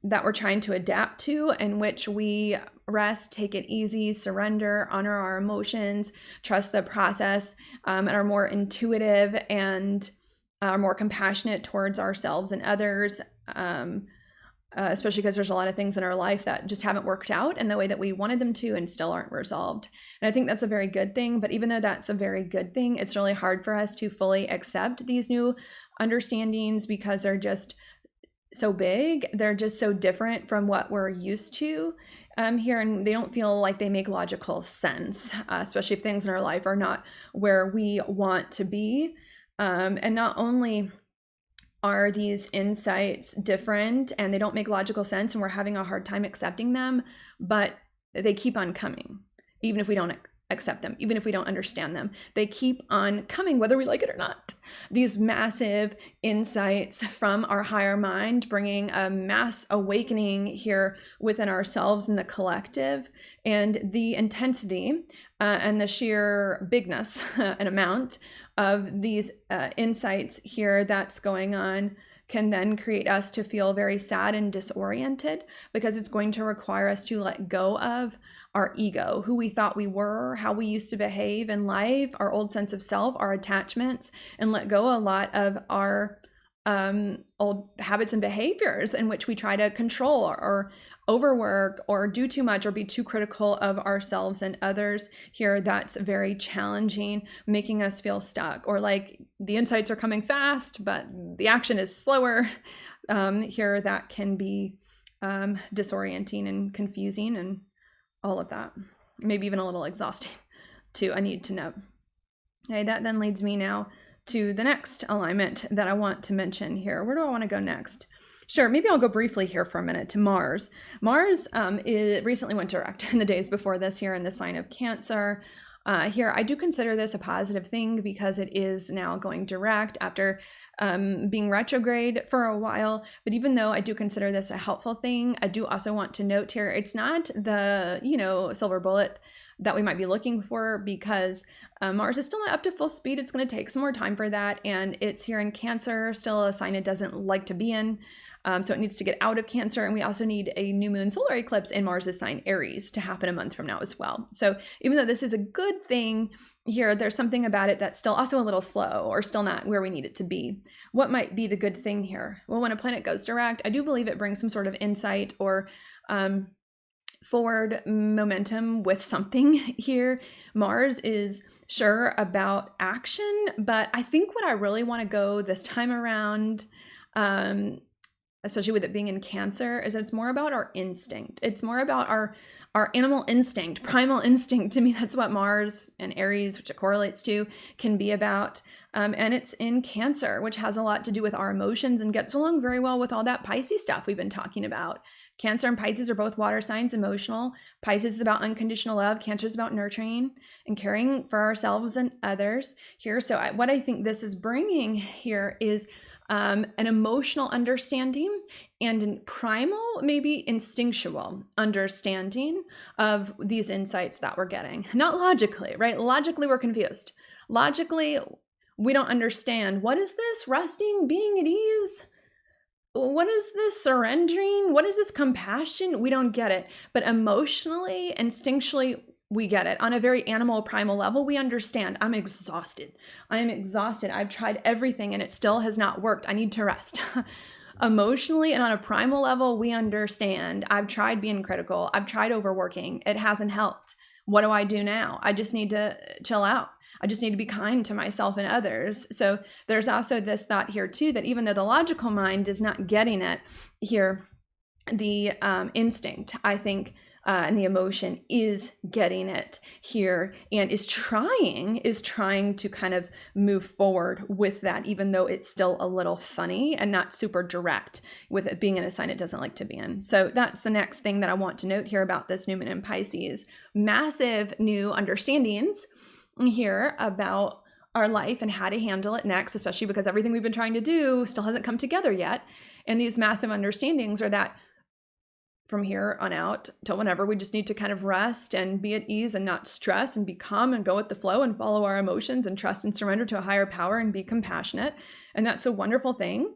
that we're trying to adapt to, in which we rest, take it easy, surrender, honor our emotions, trust the process, and are more intuitive and are more compassionate towards ourselves and others, especially because there's a lot of things in our life that just haven't worked out in the way that we wanted them to and still aren't resolved. And I think that's a very good thing. But even though that's a very good thing, it's really hard for us to fully accept these new understandings because they're just so big. They're just so different from what we're used to here, and they don't feel like they make logical sense, especially if things in our life are not where we want to be. And not only are these insights different and they don't make logical sense and we're having a hard time accepting them, but they keep on coming, even if we don't accept them, even if we don't understand them. They keep on coming, whether we like it or not. These massive insights from our higher mind, bringing a mass awakening here within ourselves and the collective, and the intensity and the sheer bigness and amount of these insights here that's going on can then create us to feel very sad and disoriented, because it's going to require us to let go of our ego, who we thought we were, how we used to behave in life, our old sense of self, our attachments, and let go a lot of our old habits and behaviors in which we try to control or overwork or do too much or be too critical of ourselves and others here. That's very challenging, making us feel stuck, or like the insights are coming fast, but the action is slower. Here, that can be disorienting and confusing and all of that. Maybe even a little exhausting too, I need to note. Okay, that then leads me now to the next alignment that I want to mention here. Where do I want to go next? Sure, maybe I'll go briefly here for a minute to Mars. Mars recently went direct in the days before this here in the sign of Cancer. Here, I do consider this a positive thing because it is now going direct after being retrograde for a while. But even though I do consider this a helpful thing, I do also want to note here, it's not the, silver bullet that we might be looking for, because Mars is still not up to full speed. It's going to take some more time for that. And it's here in Cancer, still a sign it doesn't like to be in. So it needs to get out of Cancer. And we also need a new moon solar eclipse in Mars's sign Aries to happen a month from now as well. So even though this is a good thing here, there's something about it that's still also a little slow, or still not where we need it to be. What might be the good thing here? Well, when a planet goes direct, I do believe it brings some sort of insight or forward momentum with something here. Mars is sure about action, but I think what I really want to go this time around, especially with it being in Cancer, is that it's more about our instinct. It's more about our animal instinct, primal instinct. To me, that's what Mars and Aries, which it correlates to, can be about. And it's in Cancer, which has a lot to do with our emotions and gets along very well with all that Pisces stuff we've been talking about. Cancer and Pisces are both water signs, emotional. Pisces is about unconditional love. Cancer is about nurturing and caring for ourselves and others here. So what I think this is bringing here is an emotional understanding and a primal, maybe instinctual understanding of these insights that we're getting. Not logically, right? Logically, we're confused. Logically, we don't understand. What is this resting, being at ease? What is this surrendering? What is this compassion? We don't get it. But emotionally, instinctually, we get it. On a very animal, primal level, we understand. I'm exhausted. I am exhausted. I've tried everything and it still has not worked. I need to rest. Emotionally and on a primal level, we understand. I've tried being critical. I've tried overworking. It hasn't helped. What do I do now? I just need to chill out. I just need to be kind to myself and others. So there's also this thought here too, that even though the logical mind is not getting it here, the instinct, I think, and the emotion is getting it here and is trying to kind of move forward with that, even though it's still a little funny and not super direct with it being in a sign it doesn't like to be in. So that's the next thing that I want to note here about this new moon in Pisces. Massive new understandings here about our life and how to handle it next, especially because everything we've been trying to do still hasn't come together yet. And these massive understandings are that from here on out till whenever, we just need to kind of rest and be at ease and not stress and be calm and go with the flow and follow our emotions and trust and surrender to a higher power and be compassionate. And that's a wonderful thing.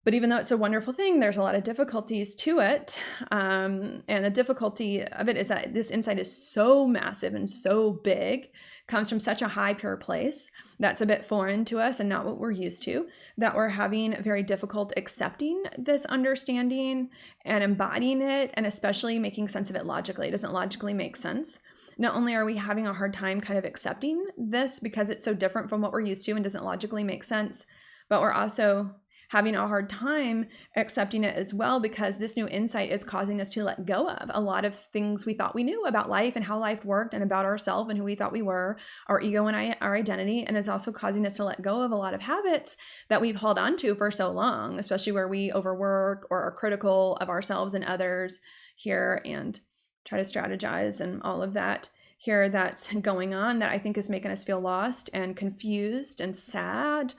But even though it's a wonderful thing, there's a lot of difficulties to it. And the difficulty of it is that this insight is so massive and so big, comes from such a high, pure place that's a bit foreign to us and not what we're used to, that we're having very difficult accepting this understanding and embodying it, and especially making sense of it logically. It doesn't logically make sense. Not only are we having a hard time kind of accepting this because it's so different from what we're used to and doesn't logically make sense, but we're also having a hard time accepting it as well, because this new insight is causing us to let go of a lot of things we thought we knew about life and how life worked and about ourselves and who we thought we were, our ego and our identity, and is also causing us to let go of a lot of habits that we've held on to for so long, especially where we overwork or are critical of ourselves and others here and try to strategize and all of that here that's going on that I think is making us feel lost and confused and sad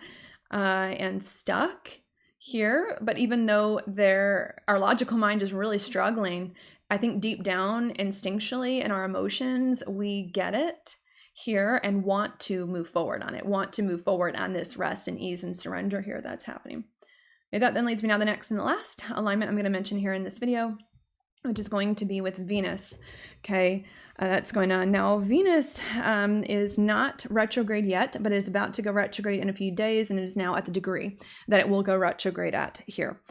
and stuck here. But even though our logical mind is really struggling, I think deep down, instinctually, in our emotions, we get it here and want to move forward on it, want to move forward on this rest and ease and surrender here that's happening. Okay, that then leads me now to the next and the last alignment I'm going to mention here in this video, which is going to be with Venus. Okay, that's going on. Now, Venus is not retrograde yet, but it is about to go retrograde in a few days, and it is now at the degree that it will go retrograde at here.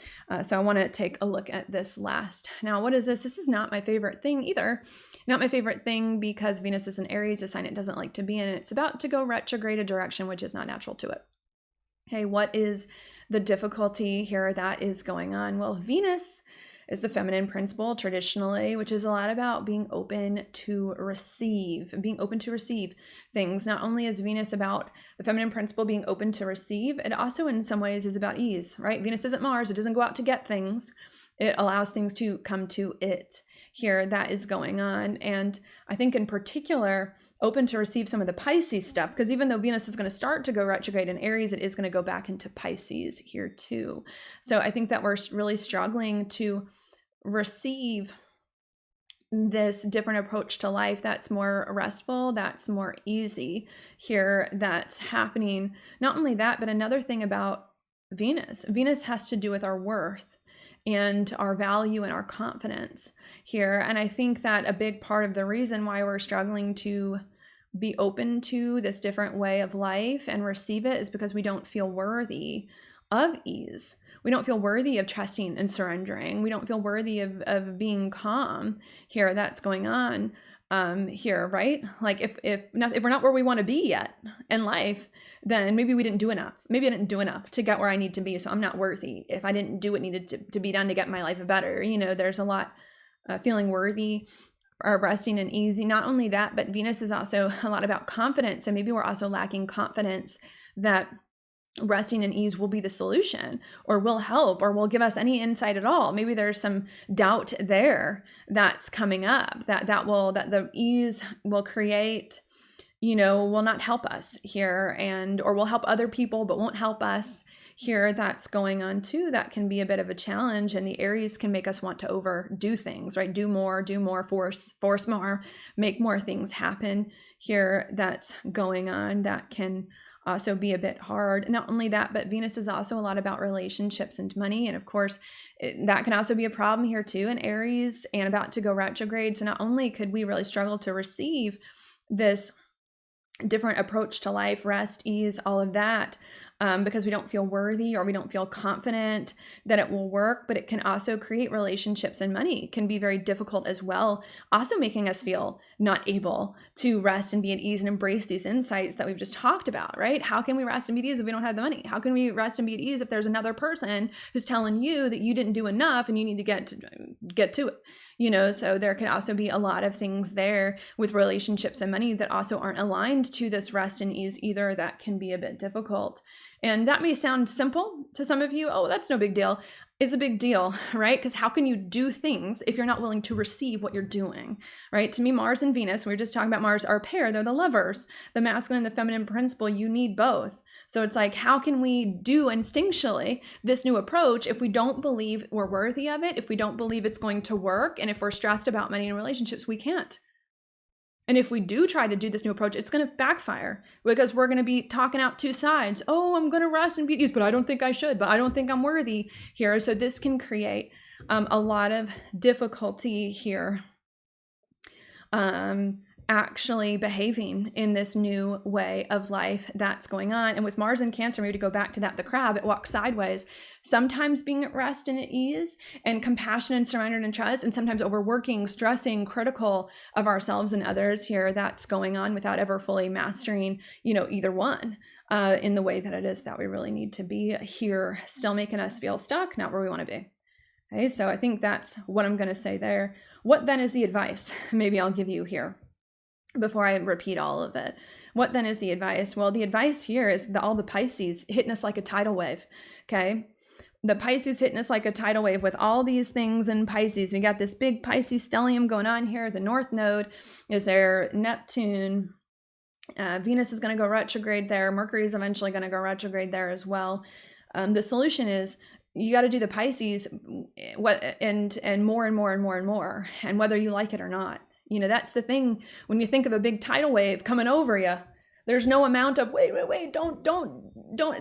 So I want to take a look at this last. Now, what is this? This is not my favorite thing either. Not my favorite thing because Venus is in Aries, a sign it doesn't like to be in. It's about to go retrograde a direction which is not natural to it. Okay, what is the difficulty here that is going on? Well, Venus is the feminine principle traditionally, which is a lot about being open to receive, being open to receive things. Not only is Venus about the feminine principle being open to receive, it also in some ways is about ease, right? Venus isn't Mars. It doesn't go out to get things. It allows things to come to it here that is going on. And I think in particular, open to receive some of the Pisces stuff, because even though Venus is going to start to go retrograde in Aries, it is going to go back into Pisces here too. So I think that we're really struggling to receive this different approach to life that's more restful, that's more easy here, that's happening. Not only that, but another thing about Venus has to do with our worth and our value and our confidence here. And I think that a big part of the reason why we're struggling to be open to this different way of life and receive it is because we don't feel worthy of ease. We don't feel worthy of trusting and surrendering. We don't feel worthy of being calm here. That's going on here, right? Like if we're not where we want to be yet in life, then maybe we didn't do enough. Maybe I didn't do enough to get where I need to be. So I'm not worthy if I didn't do what needed to be done to get my life better. You know, there's a lot feeling worthy or resting and easy. Not only that, but Venus is also a lot about confidence. So maybe we're also lacking confidence that resting and ease will be the solution or will help or will give us any insight at all. Maybe there's some doubt there that's coming up that the ease will create, will not help us here or will help other people but won't help us here. That's going on too. That can be a bit of a challenge, and the Aries can make us want to overdo things, right? Do more, force more, make more things happen here. That's going on. That can also be a bit hard. Not only that, but Venus is also a lot about relationships and money. And of course, that can also be a problem here too in Aries and about to go retrograde. So not only could we really struggle to receive this different approach to life, rest, ease, all of that, because we don't feel worthy or we don't feel confident that it will work, but it can also create relationships, and money can be very difficult as well, also making us feel not able to rest and be at ease and embrace these insights that we've just talked about, right? How can we rest and be at ease if we don't have the money? How can we rest and be at ease if there's another person who's telling you that you didn't do enough and you need to get to it? So there can also be a lot of things there with relationships and money that also aren't aligned to this rest and ease either. That can be a bit difficult. And that may sound simple to some of you. Oh, that's no big deal. It's a big deal, right? Because how can you do things if you're not willing to receive what you're doing, right? To me, Mars and Venus, we were just talking about Mars, are a pair. They're the lovers, the masculine and the feminine principle. You need both. So it's like, how can we do instinctually this new approach if we don't believe we're worthy of it, if we don't believe it's going to work, and if we're stressed about money and relationships, we can't. And if we do try to do this new approach, it's going to backfire because we're going to be talking out two sides. Oh, I'm going to rest and be at ease, but I don't think I should, but I don't think I'm worthy here. So this can create a lot of difficulty here. Actually behaving in this new way of life that's going on. And with Mars in Cancer, maybe to go back to that, the crab, it walks sideways, sometimes being at rest and at ease and compassion and surrender and trust, and sometimes overworking, stressing, critical of ourselves and others here. That's going on without ever fully mastering, either one in the way that it is that we really need to be here, still making us feel stuck, not where we want to be. Okay, so I think that's what I'm going to say there. What then is the advice? Maybe I'll give you here before I repeat all of it. What then is the advice? Well, the advice here is all the Pisces hitting us like a tidal wave, okay? the Pisces hitting us like a tidal wave with all these things in Pisces. We got this big Pisces stellium going on here. The North Node is there, Neptune. Venus is going to go retrograde there. Mercury is eventually going to go retrograde there as well. The solution is you got to do the Pisces and more and more and more and more, and whether you like it or not. You know, that's the thing. When you think of a big tidal wave coming over you, there's no amount of wait, don't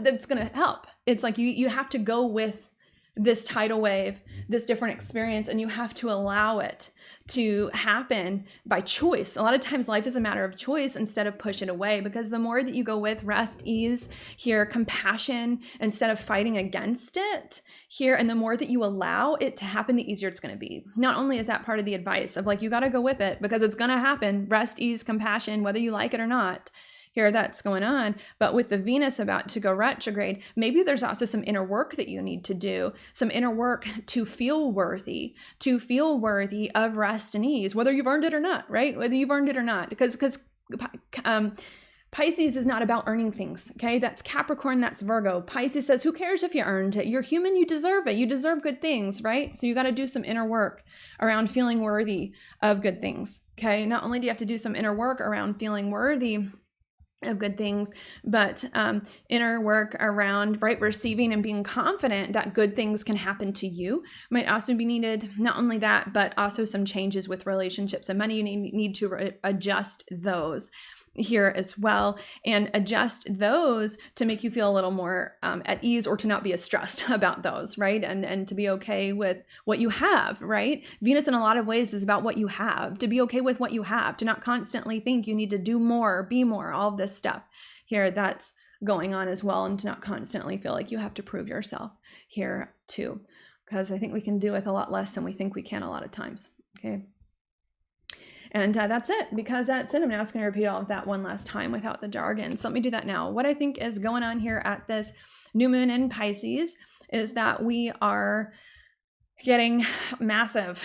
that's going to help. It's like you have to go with this tidal wave, this different experience, and you have to allow it to happen by choice. A lot of times life is a matter of choice instead of push it away, because the more that you go with rest, ease here, compassion, instead of fighting against it here, and the more that you allow it to happen, the easier it's going to be. Not only is that part of the advice of like, you got to go with it because it's going to happen, rest, ease, compassion, whether you like it or not. Here, that's going on. But with the Venus about to go retrograde, maybe there's also some inner work that you need to do, some inner work to feel worthy of rest and ease, whether you've earned it or not, right? Whether you've earned it or not, because Pisces is not about earning things, okay? That's Capricorn, that's Virgo. Pisces says, who cares if you earned it? You're human, you deserve it. You deserve good things, right? So you got to do some inner work around feeling worthy of good things, okay? Not only do you have to do some inner work around feeling worthy of good things, but inner work around receiving and being confident that good things can happen to you might also be needed. Not only that, but also some changes with relationships and money. You need to adjust those here as well, and adjust those to make you feel a little more at ease, or to not be as stressed about those, right? And to be okay with what you have, right? Venus in a lot of ways is about what you have, to be okay with what you have, to not constantly think you need to do more, be more, all of this stuff here that's going on as well, and to not constantly feel like you have to prove yourself here too, because I think we can do with a lot less than we think we can a lot of times, okay? And that's it, because that's it. I'm now just going to repeat all of that one last time without the jargon. So let me do that now. What I think is going on here at this new moon in Pisces is that we are getting massive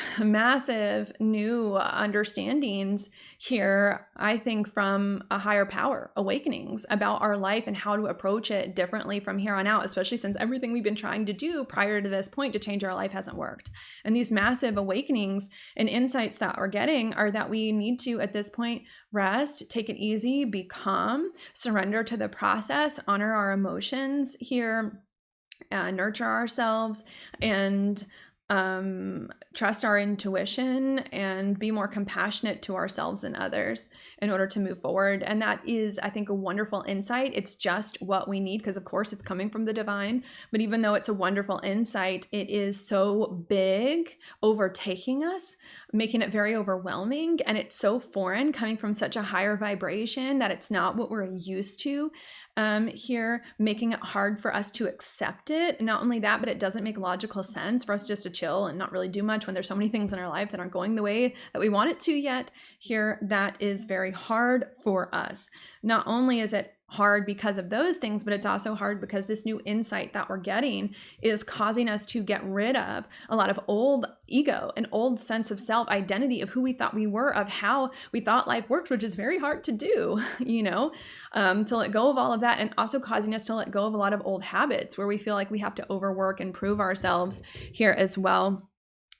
new understandings here, I think, from a higher power, awakenings about our life and how to approach it differently from here on out, especially since everything we've been trying to do prior to this point to change our life hasn't worked. And these massive awakenings and insights that we're getting are that we need to, at this point, rest, take it easy, be calm, surrender to the process, honor our emotions here, nurture ourselves, and trust our intuition, and be more compassionate to ourselves and others in order to move forward. And that is, I think, a wonderful insight. It's just what we need, because of course it's coming from the divine, but even though it's a wonderful insight, it is so big, overtaking us, making it very overwhelming, and it's so foreign, coming from such a higher vibration that it's not what we're used to here, making it hard for us to accept it. And not only that, but it doesn't make logical sense for us just to chill and not really do much when there's so many things in our life that aren't going the way that we want it to yet. Here, that is very hard for us. Not only is it hard because of those things, but it's also hard because this new insight that we're getting is causing us to get rid of a lot of old ego, an old sense of self identity of who we thought we were, of how we thought life worked, which is very hard to do, to let go of all of that, and also causing us to let go of a lot of old habits where we feel like we have to overwork and prove ourselves here as well.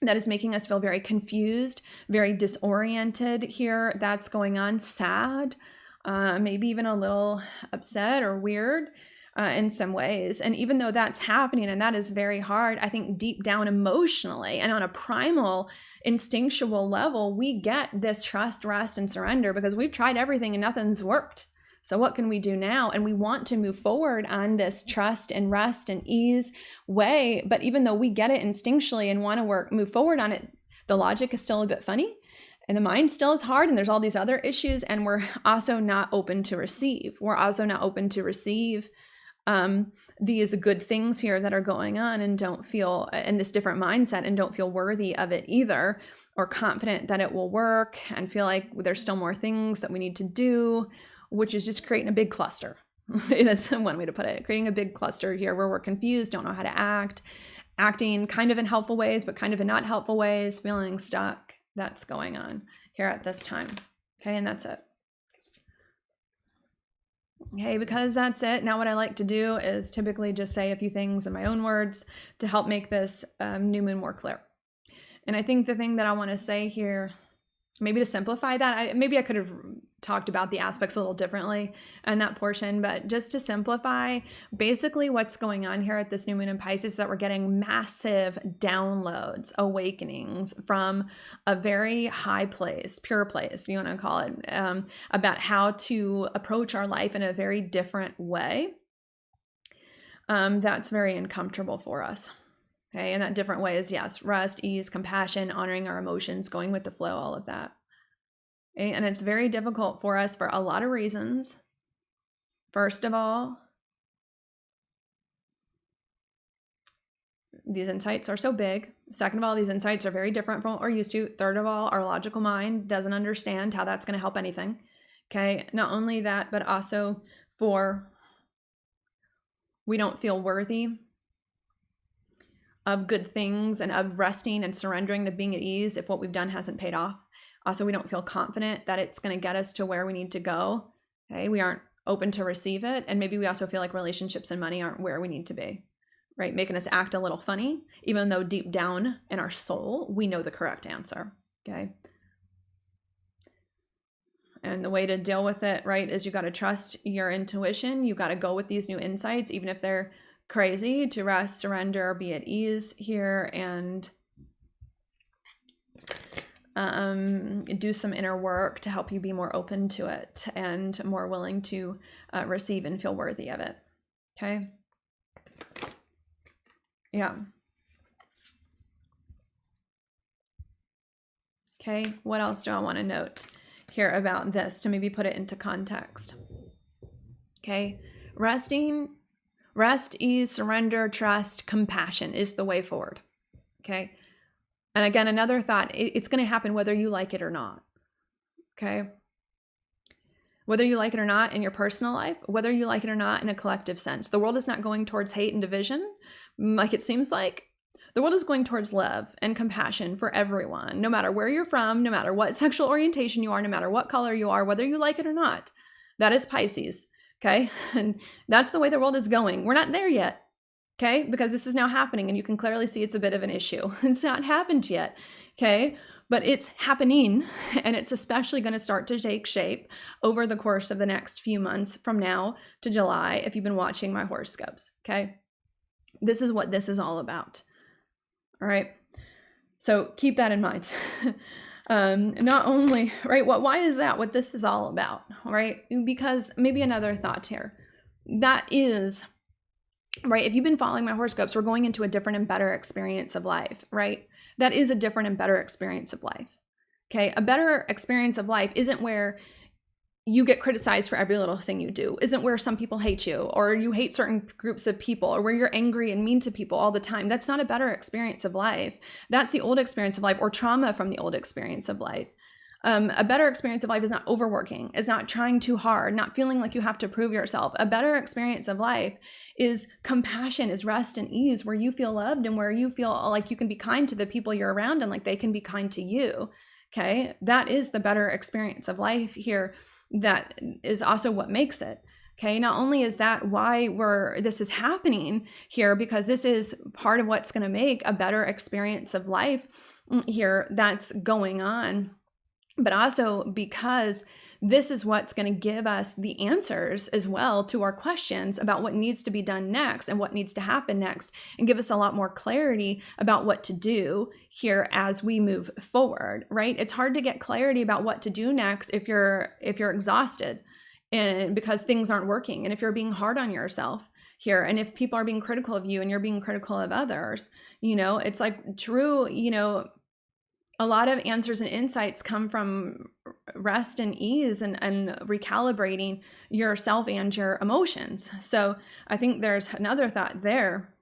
That is making us feel very confused, very disoriented here. That's going on, sad, maybe even a little upset or weird in some ways. And even though that's happening, and that is very hard, I think deep down emotionally and on a primal instinctual level, we get this trust, rest, and surrender because we've tried everything and nothing's worked. So what can we do now? And we want to move forward on this trust and rest and ease way. But even though we get it instinctually and want to move forward on it, the logic is still a bit funny. And the mind still is hard, and there's all these other issues, and we're also not open to receive. We're also not open to receive these good things here that are going on, and don't feel in this different mindset, and don't feel worthy of it either, or confident that it will work, and feel like there's still more things that we need to do, which is just creating a big cluster. That's one way to put it. Creating a big cluster here where we're confused, don't know how to act, acting kind of in helpful ways, but kind of in not helpful ways, feeling stuck. That's going on here at this time. Okay, and that's it. Okay, because that's it. Now what I like to do is typically just say a few things in my own words to help make this new moon more clear. And I think the thing that I want to say here, maybe to simplify that, maybe I could have talked about the aspects a little differently in that portion, but just to simplify, basically what's going on here at this new moon in Pisces is that we're getting massive downloads, awakenings from a very high place, pure place, you want to call it, about how to approach our life in a very different way. That's very uncomfortable for us. Okay, and that different way is, yes, rest, ease, compassion, honoring our emotions, going with the flow, all of that. Okay, and it's very difficult for us for a lot of reasons. First of all, these insights are so big. Second of all, these insights are very different from what we're used to. Third of all, our logical mind doesn't understand how that's going to help anything. Okay, not only that, but also we don't feel worthy of good things and of resting and surrendering to being at ease if what we've done hasn't paid off. Also, we don't feel confident that it's going to get us to where we need to go. Okay, we aren't open to receive it. And maybe we also feel like relationships and money aren't where we need to be, right? Making us act a little funny, even though deep down in our soul, we know the correct answer. Okay. And the way to deal with it, right, is you got to trust your intuition. You got to go with these new insights, even if they're crazy, to rest, surrender, be at ease here, and do some inner work to help you be more open to it and more willing to receive and feel worthy of it. Okay. Yeah. Okay. What else do I want to note here about this to maybe put it into context? Okay. Rest, ease, surrender, trust, compassion is the way forward. Okay. And again, another thought, it's going to happen whether you like it or not. Okay. Whether you like it or not in your personal life, whether you like it or not in a collective sense. The world is not going towards hate and division, like it seems like. The world is going towards love and compassion for everyone, no matter where you're from, no matter what sexual orientation you are, no matter what color you are, whether you like it or not. That is Pisces. Okay. And that's the way the world is going. We're not there yet. Okay, because this is now happening and you can clearly see it's a bit of an issue. It's not happened yet. Okay, but it's happening, and it's especially going to start to take shape over the course of the next few months from now to July if you've been watching my horoscopes. Okay, this is what this is all about. All right, so keep that in mind. Not only, right, why is that what this is all about? All right, because maybe another thought here, that is, right, if you've been following my horoscopes, we're going into a different and better experience of life, right? That is a different and better experience of life. Okay, a better experience of life isn't where you get criticized for every little thing you do, isn't where some people hate you, or you hate certain groups of people, or where you're angry and mean to people all the time. That's not a better experience of life. That's the old experience of life, or trauma from the old experience of life. A better experience of life is not overworking, is not trying too hard, not feeling like you have to prove yourself. A better experience of life is compassion, is rest and ease, where you feel loved and where you feel like you can be kind to the people you're around and like they can be kind to you. Okay, that is the better experience of life here. That is also what makes it. Okay, not only is that why this is happening here, because this is part of what's going to make a better experience of life here that's going on, but also because this is what's going to give us the answers as well to our questions about what needs to be done next and what needs to happen next, and give us a lot more clarity about what to do here as we move forward, right? It's hard to get clarity about what to do next if you're exhausted and because things aren't working, and if you're being hard on yourself here, and if people are being critical of you and you're being critical of others, it's like true, a lot of answers and insights come from rest and ease and recalibrating yourself and your emotions. So I think there's another thought there,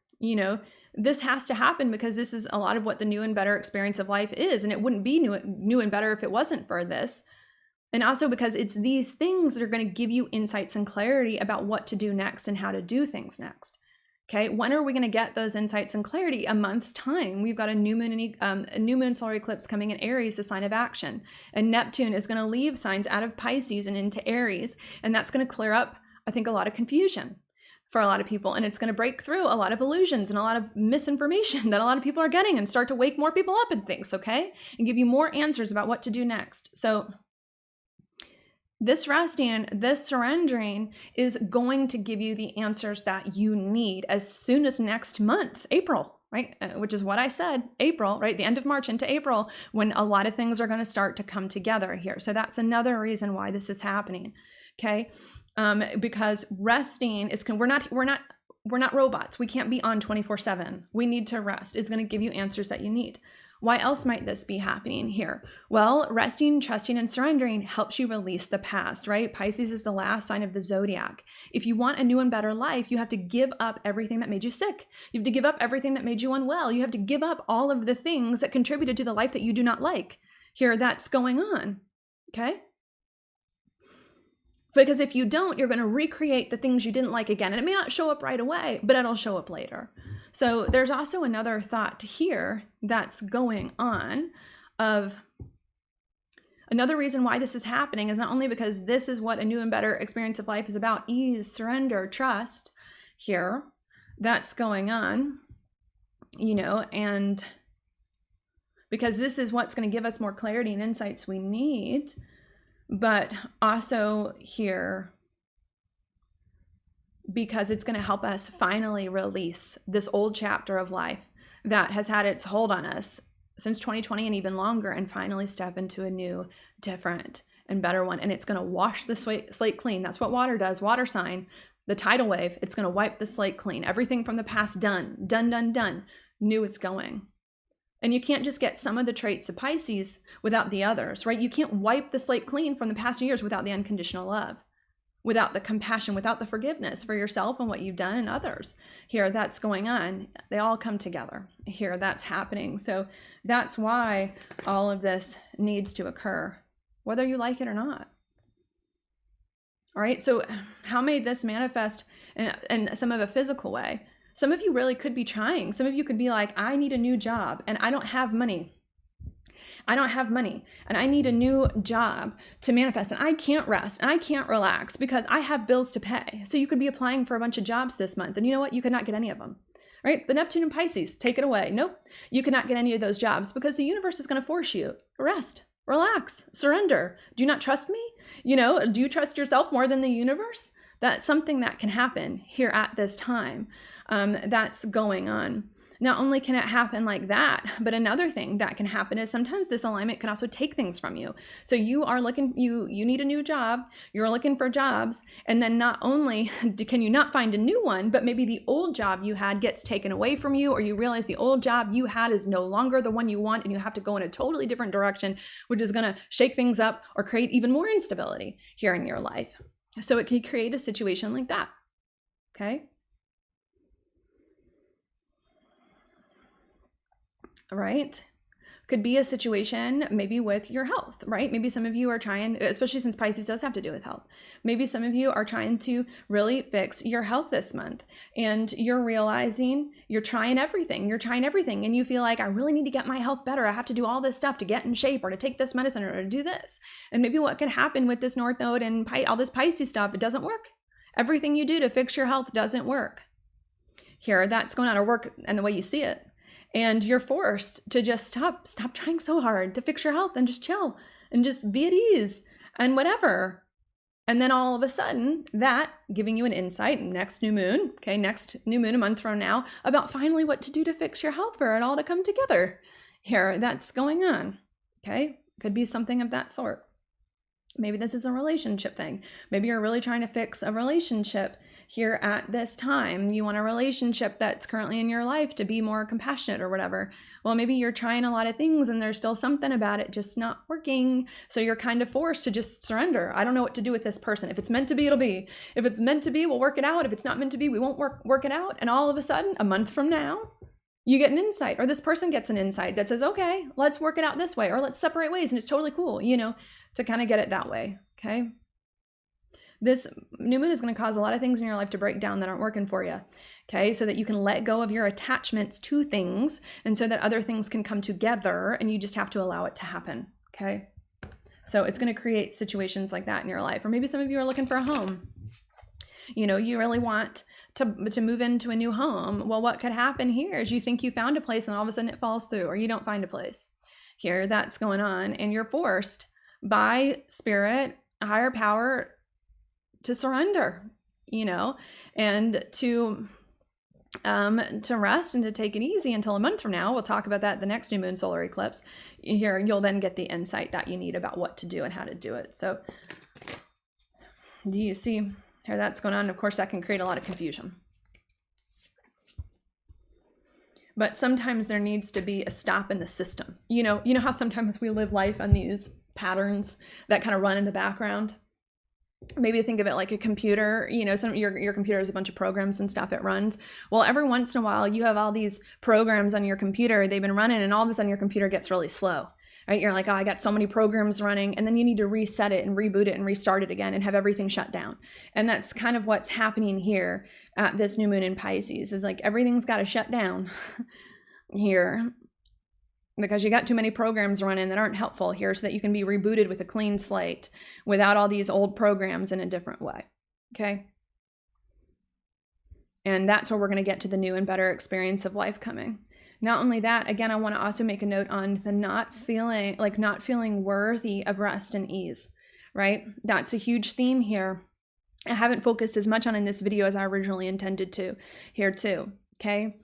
this has to happen because this is a lot of what the new and better experience of life is. And it wouldn't be new and better if it wasn't for this. And also because it's these things that are going to give you insights and clarity about what to do next and how to do things next. Okay, when are we going to get those insights and clarity? A month's time. We've got a new moon solar eclipse coming in Aries, the sign of action. And Neptune is going to leave signs out of Pisces and into Aries. And that's going to clear up I think, a lot of confusion for a lot of people, and it's going to break through a lot of illusions and a lot of misinformation that a lot of people are getting and start to wake more people up and things, okay? And give you more answers about what to do next. So this resting, this surrendering is going to give you the answers that you need as soon as next month, April, right? Which is what I said, April, right? The end of March into April, when a lot of things are going to start to come together here. So that's another reason why this is happening, okay? Because resting is, we're not robots. We can't be on 24/7. We need to rest. It's going to give you answers that you need. Why else might this be happening here? Well, resting, trusting, and surrendering helps you release the past, right? Pisces is the last sign of the zodiac. If you want a new and better life, you have to give up everything that made you sick. You have to give up everything that made you unwell. You have to give up all of the things that contributed to the life that you do not like. Here, that's going on, okay? Because if you don't, you're going to recreate the things you didn't like again. And it may not show up right away, but it'll show up later. So there's also another thought here that's going on of another reason why this is happening is not only because this is what a new and better experience of life is about, ease, surrender, trust here, that's going on, and because this is what's going to give us more clarity and insights we need, but also here because it's going to help us finally release this old chapter of life that has had its hold on us since 2020 and even longer, and finally step into a new, different, and better one. And it's going to wash the slate clean. That's what water does. Water sign, the tidal wave, it's going to wipe the slate clean. Everything from the past done. New is going. And you can't just get some of the traits of Pisces without the others, right? You can't wipe the slate clean from the past years without the unconditional love, without the compassion, without the forgiveness for yourself and what you've done and others. Here, that's going on. They all come together. Here, that's happening. So that's why all of this needs to occur, whether you like it or not. All right, so how may this manifest in some of a physical way? Some of you really could be trying. Some of you could be like, I need a new job and I don't have money. And I need a new job to manifest, and I can't rest and I can't relax because I have bills to pay. So you could be applying for a bunch of jobs this month, and you know what? You could not get any of them, right? The Neptune and Pisces, take it away. Nope, you could not get any of those jobs because the universe is going to force you rest, relax, surrender. Do you not trust me? Do you trust yourself more than the universe? That's something that can happen here at this time. That's going on. Not only can it happen like that, but another thing that can happen is sometimes this alignment can also take things from you. So you are looking, you need a new job, you're looking for jobs, and then not only can you not find a new one, but maybe the old job you had gets taken away from you, or you realize the old job you had is no longer the one you want, and you have to go in a totally different direction, which is going to shake things up or create even more instability here in your life. So it can create a situation like that, okay? Right? Could be a situation maybe with your health, right? Maybe some of you are trying, especially since Pisces does have to do with health. Maybe some of you are trying to really fix your health this month, and you're realizing you're trying everything and you feel like, I really need to get my health better. I have to do all this stuff to get in shape or to take this medicine or to do this. And maybe what could happen with this North Node and all this Pisces stuff, it doesn't work. Everything you do to fix your health doesn't work. Here, that's going on to work and the way you see it. And you're forced to just stop trying so hard to fix your health and just chill and just be at ease and whatever. And then all of a sudden, that giving you an insight, next new moon a month from now, about finally what to do to fix your health for it all to come together. Here, that's going on, okay? Could be something of that sort. Maybe this is a relationship thing. Maybe you're really trying to fix a relationship here at this time. You want a relationship that's currently in your life to be more compassionate or whatever. Well, maybe you're trying a lot of things and there's still something about it just not working. So you're kind of forced to just surrender. I don't know what to do with this person. If it's meant to be, it'll be. If it's meant to be, we'll work it out. If it's not meant to be, we won't work it out. And all of a sudden, a month from now, you get an insight, or this person gets an insight that says, okay, let's work it out this way, or let's separate ways. And it's totally cool, to kind of get it that way. Okay. This new moon is going to cause a lot of things in your life to break down that aren't working for you. Okay. So that you can let go of your attachments to things, and so that other things can come together, and you just have to allow it to happen. Okay. So it's going to create situations like that in your life. Or maybe some of you are looking for a home. You really want to move into a new home. Well, what could happen here is you think you found a place and all of a sudden it falls through, or you don't find a place. Here, that's going on, and you're forced by spirit, higher power, to surrender, and to rest and to take it easy until a month from now. We'll talk about that the next new moon solar eclipse. Here, you'll then get the insight that you need about what to do and how to do it. So do you see here that's going on? Of course, that can create a lot of confusion. But sometimes there needs to be a stop in the system. You know how sometimes we live life on these patterns that kind of run in the background? Maybe to think of it like a computer, your computer has a bunch of programs and stuff it runs. Well, every once in a while, you have all these programs on your computer, they've been running, and all of a sudden your computer gets really slow, right? You're like, oh, I got so many programs running, and then you need to reset it and reboot it and restart it again and have everything shut down. And that's kind of what's happening here at this new moon in Pisces, is like everything's got to shut down here, because you got too many programs running that aren't helpful here, so that you can be rebooted with a clean slate without all these old programs in a different way. Okay. And that's where we're going to get to the new and better experience of life coming. Not only that, again, I want to also make a note on the not feeling worthy of rest and ease, right? That's a huge theme here. I haven't focused as much on in this video as I originally intended to here too. Okay.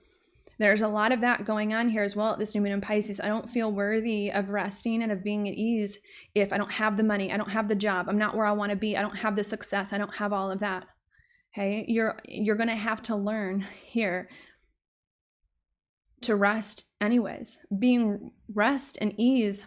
There's a lot of that going on here as well at this new moon in Pisces. I don't feel worthy of resting and of being at ease if I don't have the money, I don't have the job, I'm not where I want to be, I don't have the success, I don't have all of that. Okay, you're going to have to learn here to rest anyways. Being rest and ease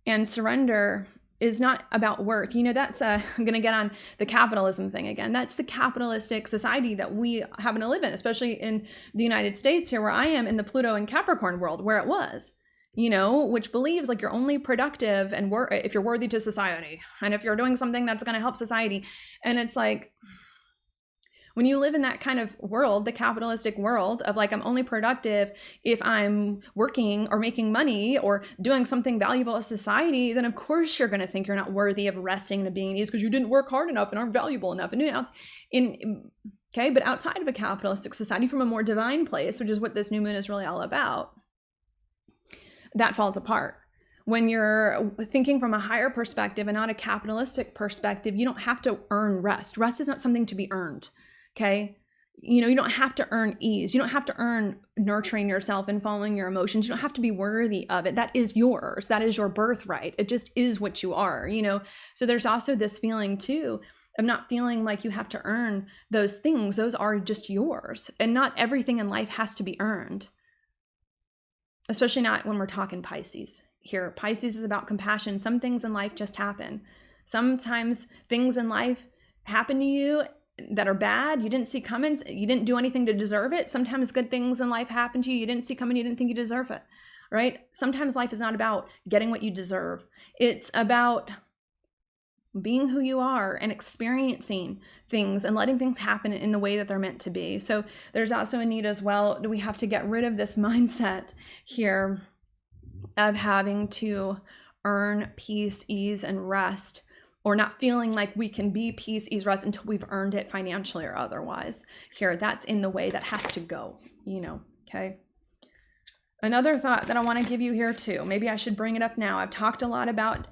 and surrender is not about worth. That's I'm going to get on the capitalism thing again. That's the capitalistic society that we happen to live in, especially in the United States here, where I am in the Pluto and Capricorn world, where it was, which believes like you're only productive and if you're worthy to society, and if you're doing something that's going to help society. And it's like, when you live in that kind of world, the capitalistic world of like, I'm only productive if I'm working or making money or doing something valuable to society, then of course you're going to think you're not worthy of resting and being at ease because you didn't work hard enough and aren't valuable enough. And okay, but outside of a capitalistic society, from a more divine place, which is what this new moon is really all about, that falls apart. When you're thinking from a higher perspective and not a capitalistic perspective, you don't have to earn rest. Rest is not something to be earned. Okay. You don't have to earn ease. You don't have to earn nurturing yourself and following your emotions. You don't have to be worthy of it. That is yours. That is your birthright. It just is what you are, So there's also this feeling too of not feeling like you have to earn those things. Those are just yours. And not everything in life has to be earned. Especially not when we're talking Pisces. Here, Pisces is about compassion. Some things in life just happen. Sometimes things in life happen to you that are bad, you didn't see coming, you didn't do anything to deserve it. Sometimes good things in life happen to you, you didn't see coming, you didn't think you deserve it, right? Sometimes life is not about getting what you deserve. It's about being who you are and experiencing things and letting things happen in the way that they're meant to be. So there's also a need as well, do we have to get rid of this mindset here of having to earn peace, ease, and rest, or not feeling like we can be peace, ease, rest until we've earned it financially or otherwise. Here, that's in the way that has to go, okay? Another thought that I want to give you here too, maybe I should bring it up now. I've talked a lot about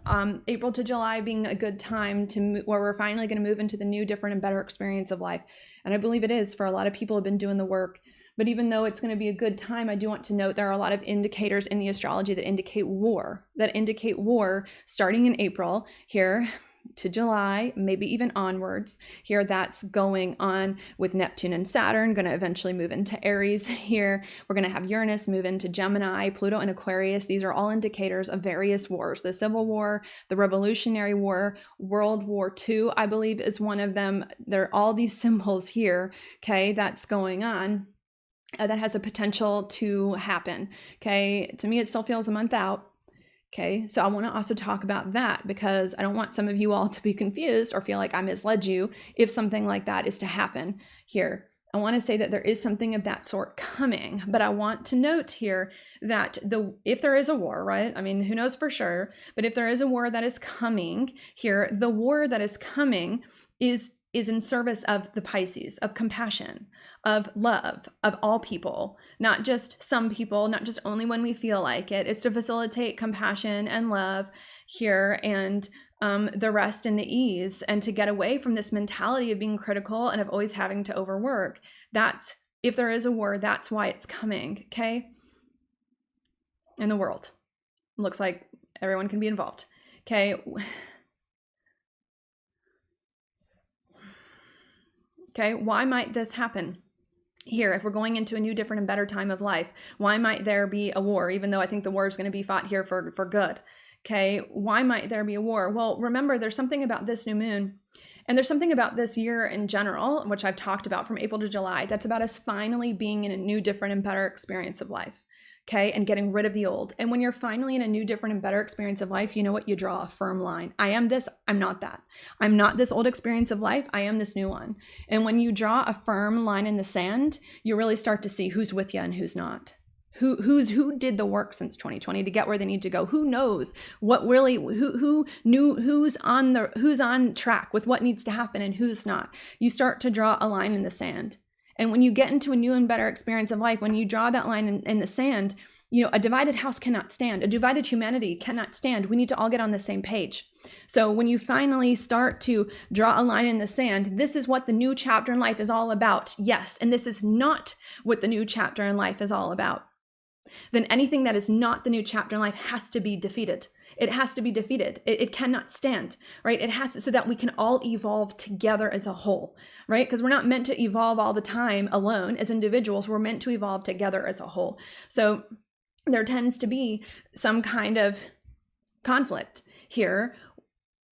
April to July being a good time to where we're finally going to move into the new, different, and better experience of life. And I believe it is for a lot of people who have been doing the work. But even though it's going to be a good time, I do want to note there are a lot of indicators in the astrology that indicate war, starting in April here to July, maybe even onwards. Here, that's going on with Neptune and Saturn, going to eventually move into Aries here. We're going to have Uranus move into Gemini, Pluto and Aquarius. These are all indicators of various wars. The Civil War, the Revolutionary War, World War II, I believe, is one of them. There are all these symbols here, okay, that's going on. That has a potential to happen. Okay, to me, it still feels a month out. Okay, so I want to also talk about that because I don't want some of you all to be confused or feel like I misled you if something like that is to happen here. I want to say that there is something of that sort coming, but I want to note here that if there is a war, right? I mean, who knows for sure, but if there is a war that is coming here, the war that is coming is is in service of the Pisces, of compassion, of love, of all people, not just some people, not just only when we feel like it. It's to facilitate compassion and love here, and the rest and the ease, and to get away from this mentality of being critical and of always having to overwork. That's, if there is a war, that's why it's coming, okay? In the world. Looks like everyone can be involved, okay? Okay, why might this happen? Here, if we're going into a new, different, and better time of life, why might there be a war, even though I think the war is going to be fought here for good? Okay, why might there be a war? Well, remember, there's something about this new moon, and there's something about this year in general, which I've talked about from April to July, that's about us finally being in a new, different, and better experience of life. Okay, and getting rid of the old. And when you're finally in a new, different, and better experience of life, you know what? You draw a firm line. I am this, I'm not that. I'm not this old experience of life, I am this new one. And when you draw a firm line in the sand, you really start to see who's with you and who's not. Who did the work since 2020 to get where they need to go? Who knows what really, who knew, who's on track with what needs to happen and who's not. You start to draw a line in the sand. And when you get into a new and better experience of life, when you draw that line in the sand, you know, a divided house cannot stand. A divided humanity cannot stand. We need to all get on the same page. So when you finally start to draw a line in the sand, this is what the new chapter in life is all about. Yes, and this is not what the new chapter in life is all about. Then anything that is not the new chapter in life has to be defeated. It has to be defeated. It cannot stand, right? It has to, so that we can all evolve together as a whole, right? Because we're not meant to evolve all the time alone as individuals. We're meant to evolve together as a whole. So there tends to be some kind of conflict here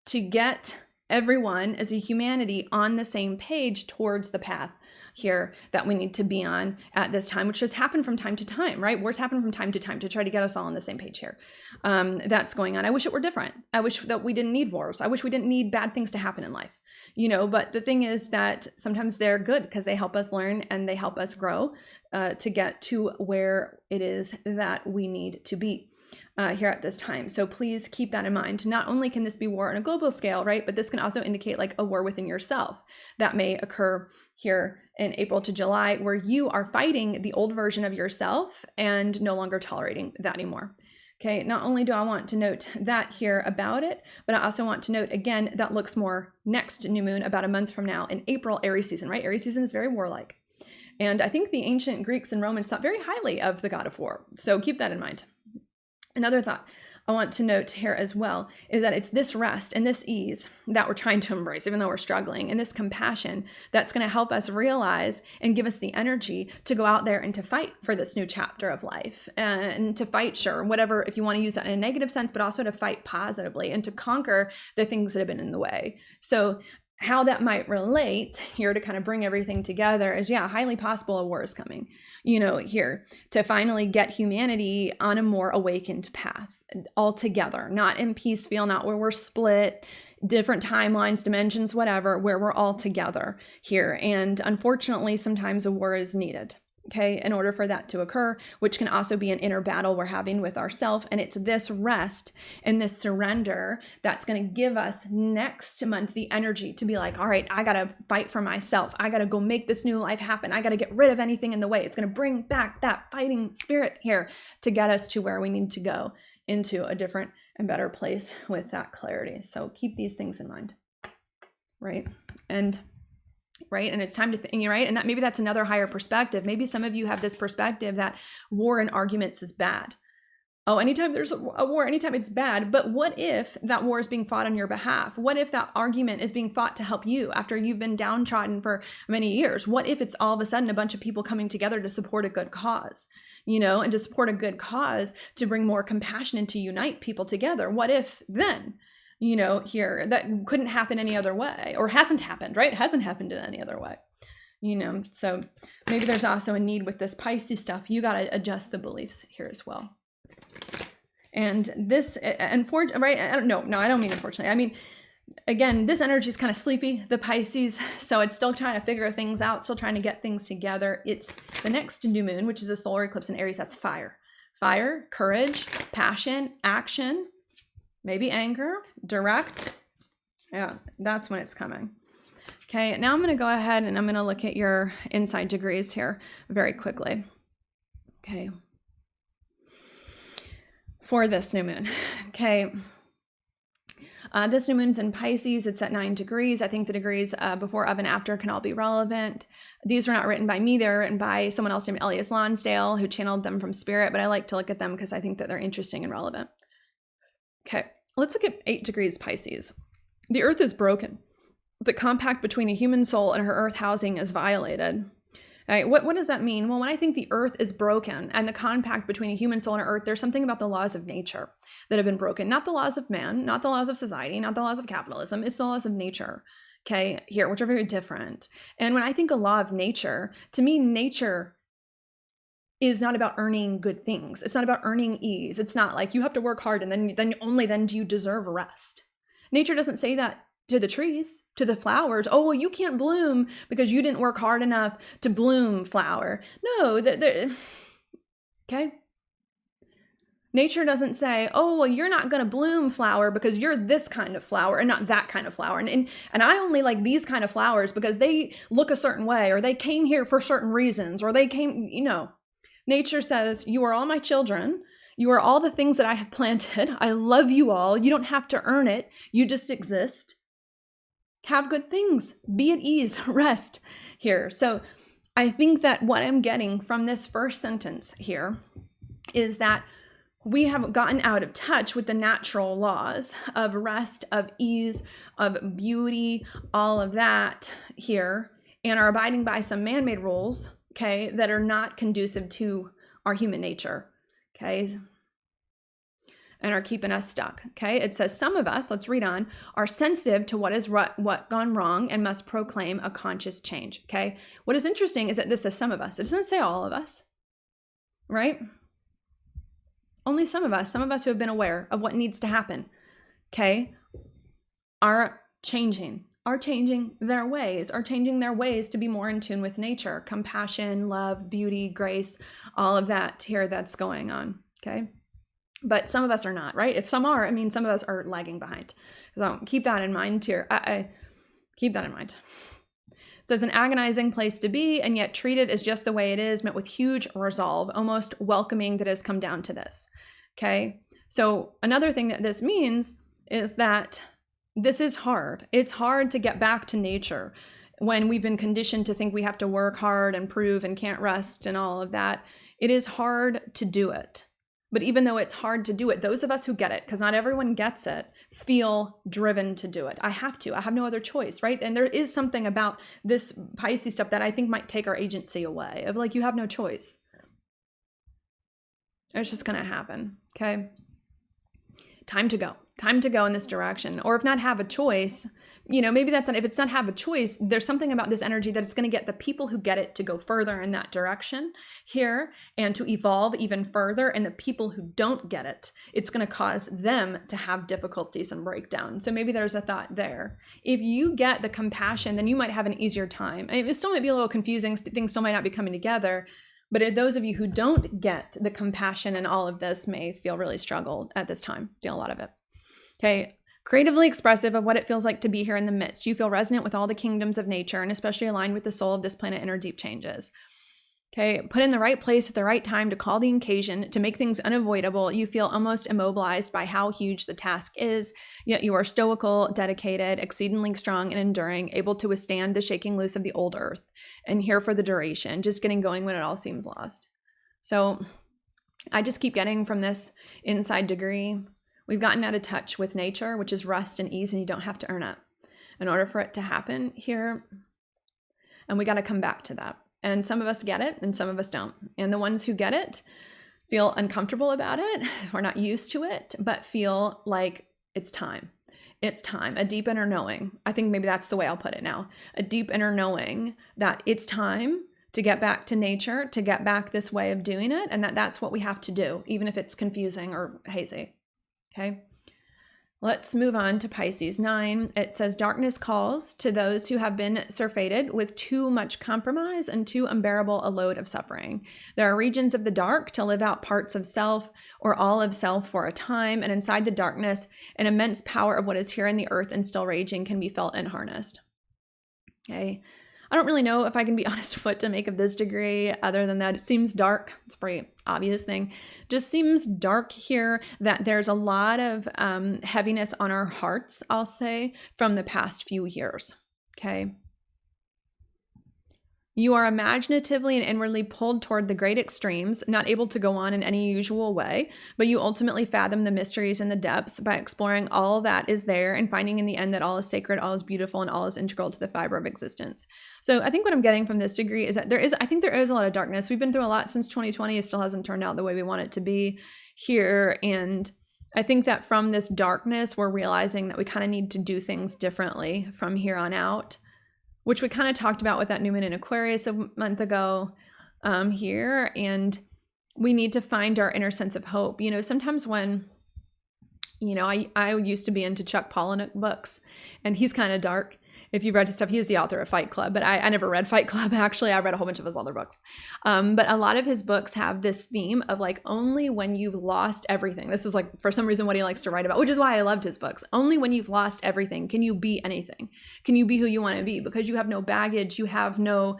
to get everyone as a humanity on the same page towards the path here that we need to be on at this time, which has happened from time to time, right? Wars happen from time to time to try to get us all on the same page here. That's going on. I wish it were different. I wish that we didn't need wars. I wish we didn't need bad things to happen in life, you know, but the thing is that sometimes they're good because they help us learn and they help us grow to get to where it is that we need to be. Here at this time. So please keep that in mind. Not only can this be war on a global scale, right? But this can also indicate like a war within yourself that may occur here in April to July, where you are fighting the old version of yourself and no longer tolerating that anymore. Okay, not only do I want to note that here about it, but I also want to note again, that looks more next new moon about a month from now in April, Aries season, right? Aries season is very warlike. And I think the ancient Greeks and Romans thought very highly of the god of war. So keep that in mind. Another thought I want to note here as well is that it's this rest and this ease that we're trying to embrace, even though we're struggling, and this compassion that's going to help us realize and give us the energy to go out there and to fight for this new chapter of life, and to fight, sure, whatever, if you want to use that in a negative sense, but also to fight positively and to conquer the things that have been in the way. So how that might relate here to kind of bring everything together is, yeah, highly possible a war is coming, you know, here to finally get humanity on a more awakened path altogether, not in peace feel, not where we're split, different timelines, dimensions, whatever, where we're all together here. And unfortunately, sometimes a war is needed. Okay, in order for that to occur, which can also be an inner battle we're having with ourselves. And it's this rest and this surrender that's going to give us next month the energy to be like, all right, I got to fight for myself. I got to go make this new life happen. I got to get rid of anything in the way. It's going to bring back that fighting spirit here to get us to where we need to go, into a different and better place with that clarity. So keep these things in mind, right? And it's time to think, right? And that maybe that's another higher perspective. Maybe some of you have this perspective that war and arguments is bad. Oh, anytime there's a war, anytime it's bad. But what if that war is being fought on your behalf? What if that argument is being fought to help you after you've been downtrodden for many years? What if it's all of a sudden a bunch of people coming together to support a good cause, you know, and to support a good cause, to bring more compassion and to unite people together? What if then, you know, here that couldn't happen any other way, or hasn't happened, right? It hasn't happened in any other way, you know? So maybe there's also a need with this Pisces stuff. You got to adjust the beliefs here as well. And this, right? I don't mean unfortunately. I mean, again, this energy is kind of sleepy, the Pisces. So it's still trying to figure things out, still trying to get things together. It's the next new moon, which is a solar eclipse in Aries. That's fire, courage, passion, action, maybe anger, direct. Yeah, that's when it's coming. Okay, now I'm going to go ahead and I'm going to look at your inside degrees here very quickly. Okay. For this new moon. Okay. This new moon's in Pisces. It's at 9 degrees. I think the degrees before, of, and after can all be relevant. These were not written by me. They're written by someone else named Elias Lonsdale, who channeled them from spirit, but I like to look at them because I think that they're interesting and relevant. Okay, let's look at 8 degrees Pisces. The earth is broken. The compact between a human soul and her earth housing is violated. All right, what does that mean? Well, when I think the earth is broken and the compact between a human soul and earth, there's something about the laws of nature that have been broken. Not the laws of man, not the laws of society, not the laws of capitalism. It's the laws of nature, okay, here, which are very different. And when I think a law of nature, to me, nature is not about earning good things. It's not about earning ease. It's not like you have to work hard and then only then do you deserve rest. Nature doesn't say that to the trees, to the flowers. Oh, well, you can't bloom because you didn't work hard enough to bloom, flower. No, okay? Nature doesn't say, oh, well, you're not going to bloom, flower, because you're this kind of flower and not that kind of flower. And I only like these kind of flowers because they look a certain way, or they came here for certain reasons, or they came, Nature says, you are all my children. You are all the things that I have planted. I love you all. You don't have to earn it. You just exist. Have good things, be at ease, rest here. So I think that what I'm getting from this first sentence here is that we have gotten out of touch with the natural laws of rest, of ease, of beauty, all of that here, and are abiding by some man-made rules, okay, that are not conducive to our human nature, okay, and are keeping us stuck, okay? It says some of us, let's read on, are sensitive to what gone wrong and must proclaim a conscious change, okay? What is interesting is that this says some of us. It doesn't say all of us, right? Only some of us who have been aware of what needs to happen, okay, are changing their ways, to be more in tune with nature, compassion, love, beauty, grace, all of that here that's going on, okay? But some of us are not, right? If some are, I mean, some of us are lagging behind. So keep that in mind here. Keep that in mind. It says an agonizing place to be, and yet treated as just the way it is, met with huge resolve, almost welcoming that has come down to this. Okay. So another thing that this means is that this is hard. It's hard to get back to nature when we've been conditioned to think we have to work hard and prove and can't rest and all of that. It is hard to do it. But even though it's hard to do it, those of us who get it, because not everyone gets it, feel driven to do it. I have no other choice, right? And there is something about this Pisces stuff that I think might take our agency away, of like, you have no choice. It's just going to happen, okay? Time to go in this direction. Or if not have a choice, maybe that's not, if it's not have a choice, there's something about this energy that it's going to get the people who get it to go further in that direction here and to evolve even further. And the people who don't get it, it's going to cause them to have difficulties and breakdown. So maybe there's a thought there. If you get the compassion, then you might have an easier time. It still might be a little confusing. Things still might not be coming together. But if those of you who don't get the compassion and all of this may feel really struggled at this time, feel a lot of it. Okay. Creatively expressive of what it feels like to be here in the midst. You feel resonant with all the kingdoms of nature and especially aligned with the soul of this planet in our deep changes. Okay, put in the right place at the right time to call the occasion, to make things unavoidable. You feel almost immobilized by how huge the task is, yet you are stoical, dedicated, exceedingly strong and enduring, able to withstand the shaking loose of the old earth, and here for the duration, just getting going when it all seems lost. So I just keep getting from this inside degree, we've gotten out of touch with nature, which is rest and ease, and you don't have to earn it in order for it to happen here. And we got to come back to that. And some of us get it and some of us don't. And the ones who get it feel uncomfortable about it or not used to it, but feel like it's time. It's time, a deep inner knowing. I think maybe that's the way I'll put it now. A deep inner knowing that it's time to get back to nature, to get back this way of doing it, and that's what we have to do, even if it's confusing or hazy. Okay. Let's move on to Pisces 9. It says, darkness calls to those who have been surfeited with too much compromise and too unbearable a load of suffering. There are regions of the dark to live out parts of self or all of self for a time, and inside the darkness, an immense power of what is here in the earth and still raging can be felt and harnessed. Okay. I don't really know if I can be honest what to make of this degree other than that it seems dark. It's a pretty obvious thing. Just seems dark here, that there's a lot of heaviness on our hearts, I'll say, from the past few years. Okay. You are imaginatively and inwardly pulled toward the great extremes, not able to go on in any usual way, but you ultimately fathom the mysteries and the depths by exploring all that is there and finding in the end that all is sacred, all is beautiful, and all is integral to the fiber of existence. So I think what I'm getting from this degree is that I think there is a lot of darkness. We've been through a lot since 2020. It still hasn't turned out the way we want it to be here. And I think that from this darkness, we're realizing that we kind of need to do things differently from here on out, which we kind of talked about with that new moon in Aquarius a month ago here. And we need to find our inner sense of hope. You know, sometimes when, you know, I used to be into Chuck Palahniuk books, and he's kind of dark. If you've read his stuff, he is the author of Fight Club, but I never read Fight Club, actually. I read a whole bunch of his other books. But a lot of his books have this theme of like, only when you've lost everything. This is like, for some reason, what he likes to write about, which is why I loved his books. Only when you've lost everything can you be anything. Can you be who you want to be? Because you have no baggage, you have no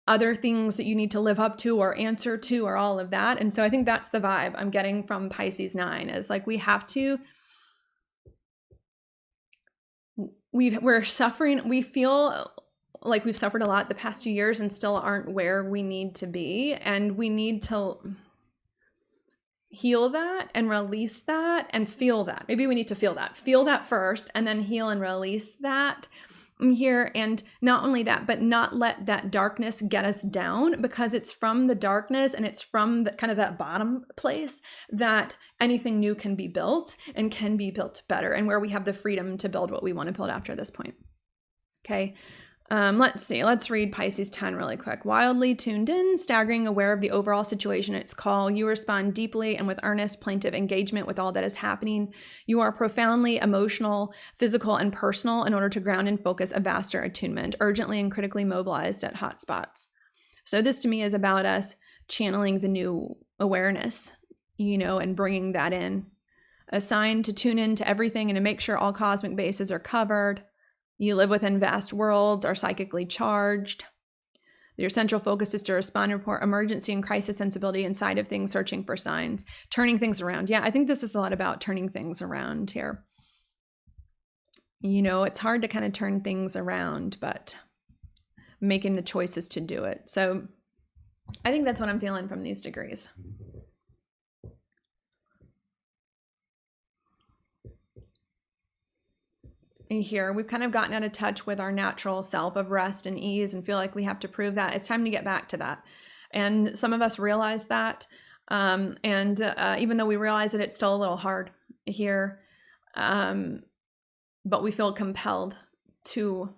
other things that you need to live up to or answer to or all of that. And so I think that's the vibe I'm getting from Pisces 9 is like, we have to, we're suffering. We feel like we've suffered a lot the past few years and still aren't where we need to be. And we need to heal that and release that and feel that. Maybe we need to feel that first, and then heal and release that here. And not only that, but not let that darkness get us down, because it's from the darkness and it's from the kind of that bottom place that anything new can be built and can be built better, and where we have the freedom to build what we want to build after this point. Okay. Let's see. Let's read Pisces 10 really quick. Wildly tuned in, staggering aware of the overall situation at its call, you respond deeply and with earnest, plaintive engagement with all that is happening. You are profoundly emotional, physical, and personal in order to ground and focus a vaster attunement, urgently and critically mobilized at hot spots. So this to me is about us channeling the new awareness, you know, and bringing that in. Assigned to tune in to everything and to make sure all cosmic bases are covered. You live within vast worlds, are psychically charged. Your central focus is to respond, report emergency and crisis sensibility inside of things, searching for signs, turning things around. Yeah, I think this is a lot about turning things around here. You know, it's hard to kind of turn things around, but making the choices to do it. So I think that's what I'm feeling from these degrees. Here we've kind of gotten out of touch with our natural self of rest and ease and feel like we have to prove that. It's time to get back to that. And some of us realize that. Even though we realize it, it's still a little hard here. But we feel compelled to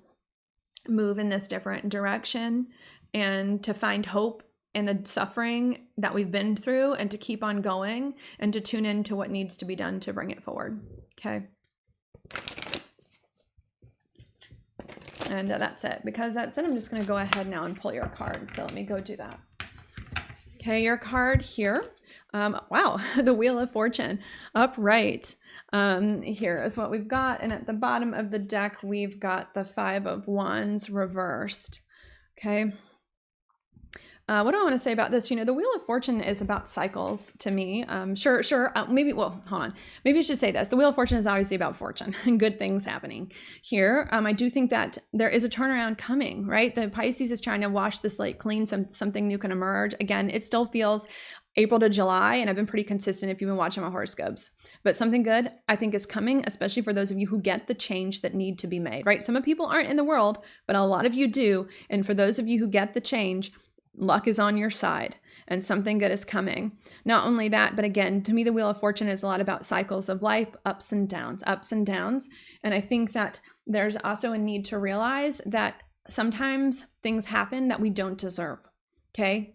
move in this different direction and to find hope in the suffering that we've been through, and to keep on going and to tune into what needs to be done to bring it forward. Okay. And that's it. Because that's it, I'm just going to go ahead now and pull your card. So let me go do that. Okay, your card here. Wow, the Wheel of Fortune upright. Here is what we've got. And at the bottom of the deck, we've got the Five of Wands reversed. Okay. What do I want to say about this? You know, the Wheel of Fortune is about cycles to me. Maybe hold on. Maybe I should say this. The Wheel of Fortune is obviously about fortune and good things happening here. I do think that there is a turnaround coming, right? The Pisces is trying to wash the slate clean. Something new can emerge. Again, it still feels April to July, and I've been pretty consistent if you've been watching my horoscopes. But something good, I think, is coming, especially for those of you who get the change that need to be made, right? Some people aren't in the world, but a lot of you do. And for those of you who get the change, luck is on your side and something good is coming. Not only that, but again, to me, the Wheel of Fortune is a lot about cycles of life, ups and downs. And I think that there's also a need to realize that sometimes things happen that we don't deserve. Okay.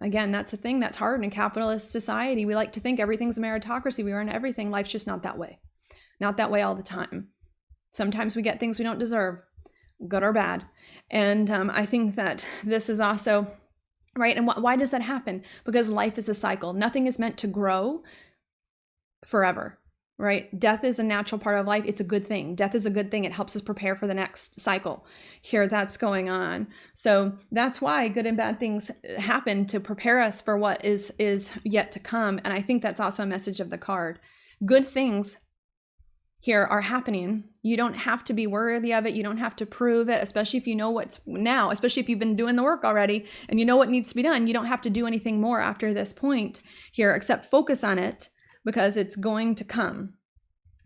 Again, that's a thing that's hard in a capitalist society. We like to think everything's a meritocracy. We earn everything. Life's just not that way. Not that way all the time. Sometimes we get things we don't deserve, good or bad. And I think that this is also, right? And why does that happen? Because life is a cycle. Nothing is meant to grow forever, right? Death is a natural part of life. It's a good thing. Death is a good thing. It helps us prepare for the next cycle. Here, that's going on. So that's why good and bad things happen, to prepare us for what is yet to come. And I think that's also a message of the card. Good things here are happening. You don't have to be worthy of it. You don't have to prove it, especially if you know what's now, especially if you've been doing the work already and you know what needs to be done. You don't have to do anything more after this point here except focus on it, because it's going to come.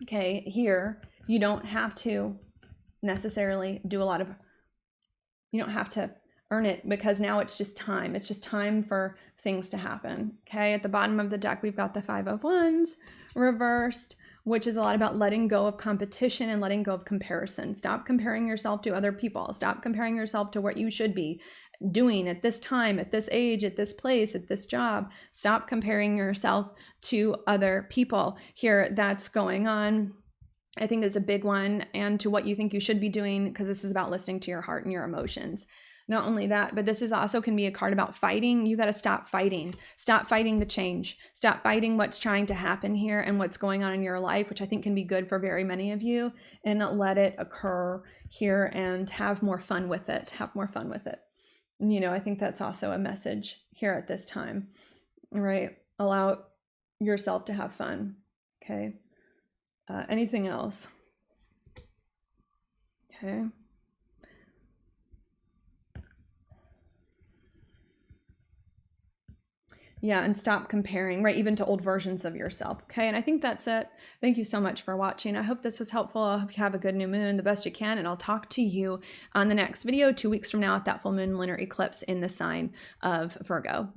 Okay, here, you don't have to necessarily do a lot of, you don't have to earn it, because now it's just time. It's just time for things to happen. Okay, at the bottom of the deck, we've got the Five of Wands reversed, which is a lot about letting go of competition and letting go of comparison. Stop comparing yourself to other people. Stop comparing yourself to what you should be doing at this time, at this age, at this place, at this job. Stop comparing yourself to other people. Here, that's going on. I think is a big one, and to what you think you should be doing, because this is about listening to your heart and your emotions. Not only that, but this is also can be a card about fighting. You got to stop fighting. Stop fighting the change. Stop fighting what's trying to happen here and what's going on in your life, which I think can be good for very many of you, and let it occur here and have more fun with it. Have more fun with it. You know, I think that's also a message here at this time, right? Allow yourself to have fun. Okay. Anything else? Okay. Yeah, and stop comparing, right, even to old versions of yourself. Okay, and I think that's it. Thank you so much for watching. I hope this was helpful. I hope you have a good new moon, the best you can, and I'll talk to you on the next video 2 weeks from now at that full moon lunar eclipse in the sign of Virgo.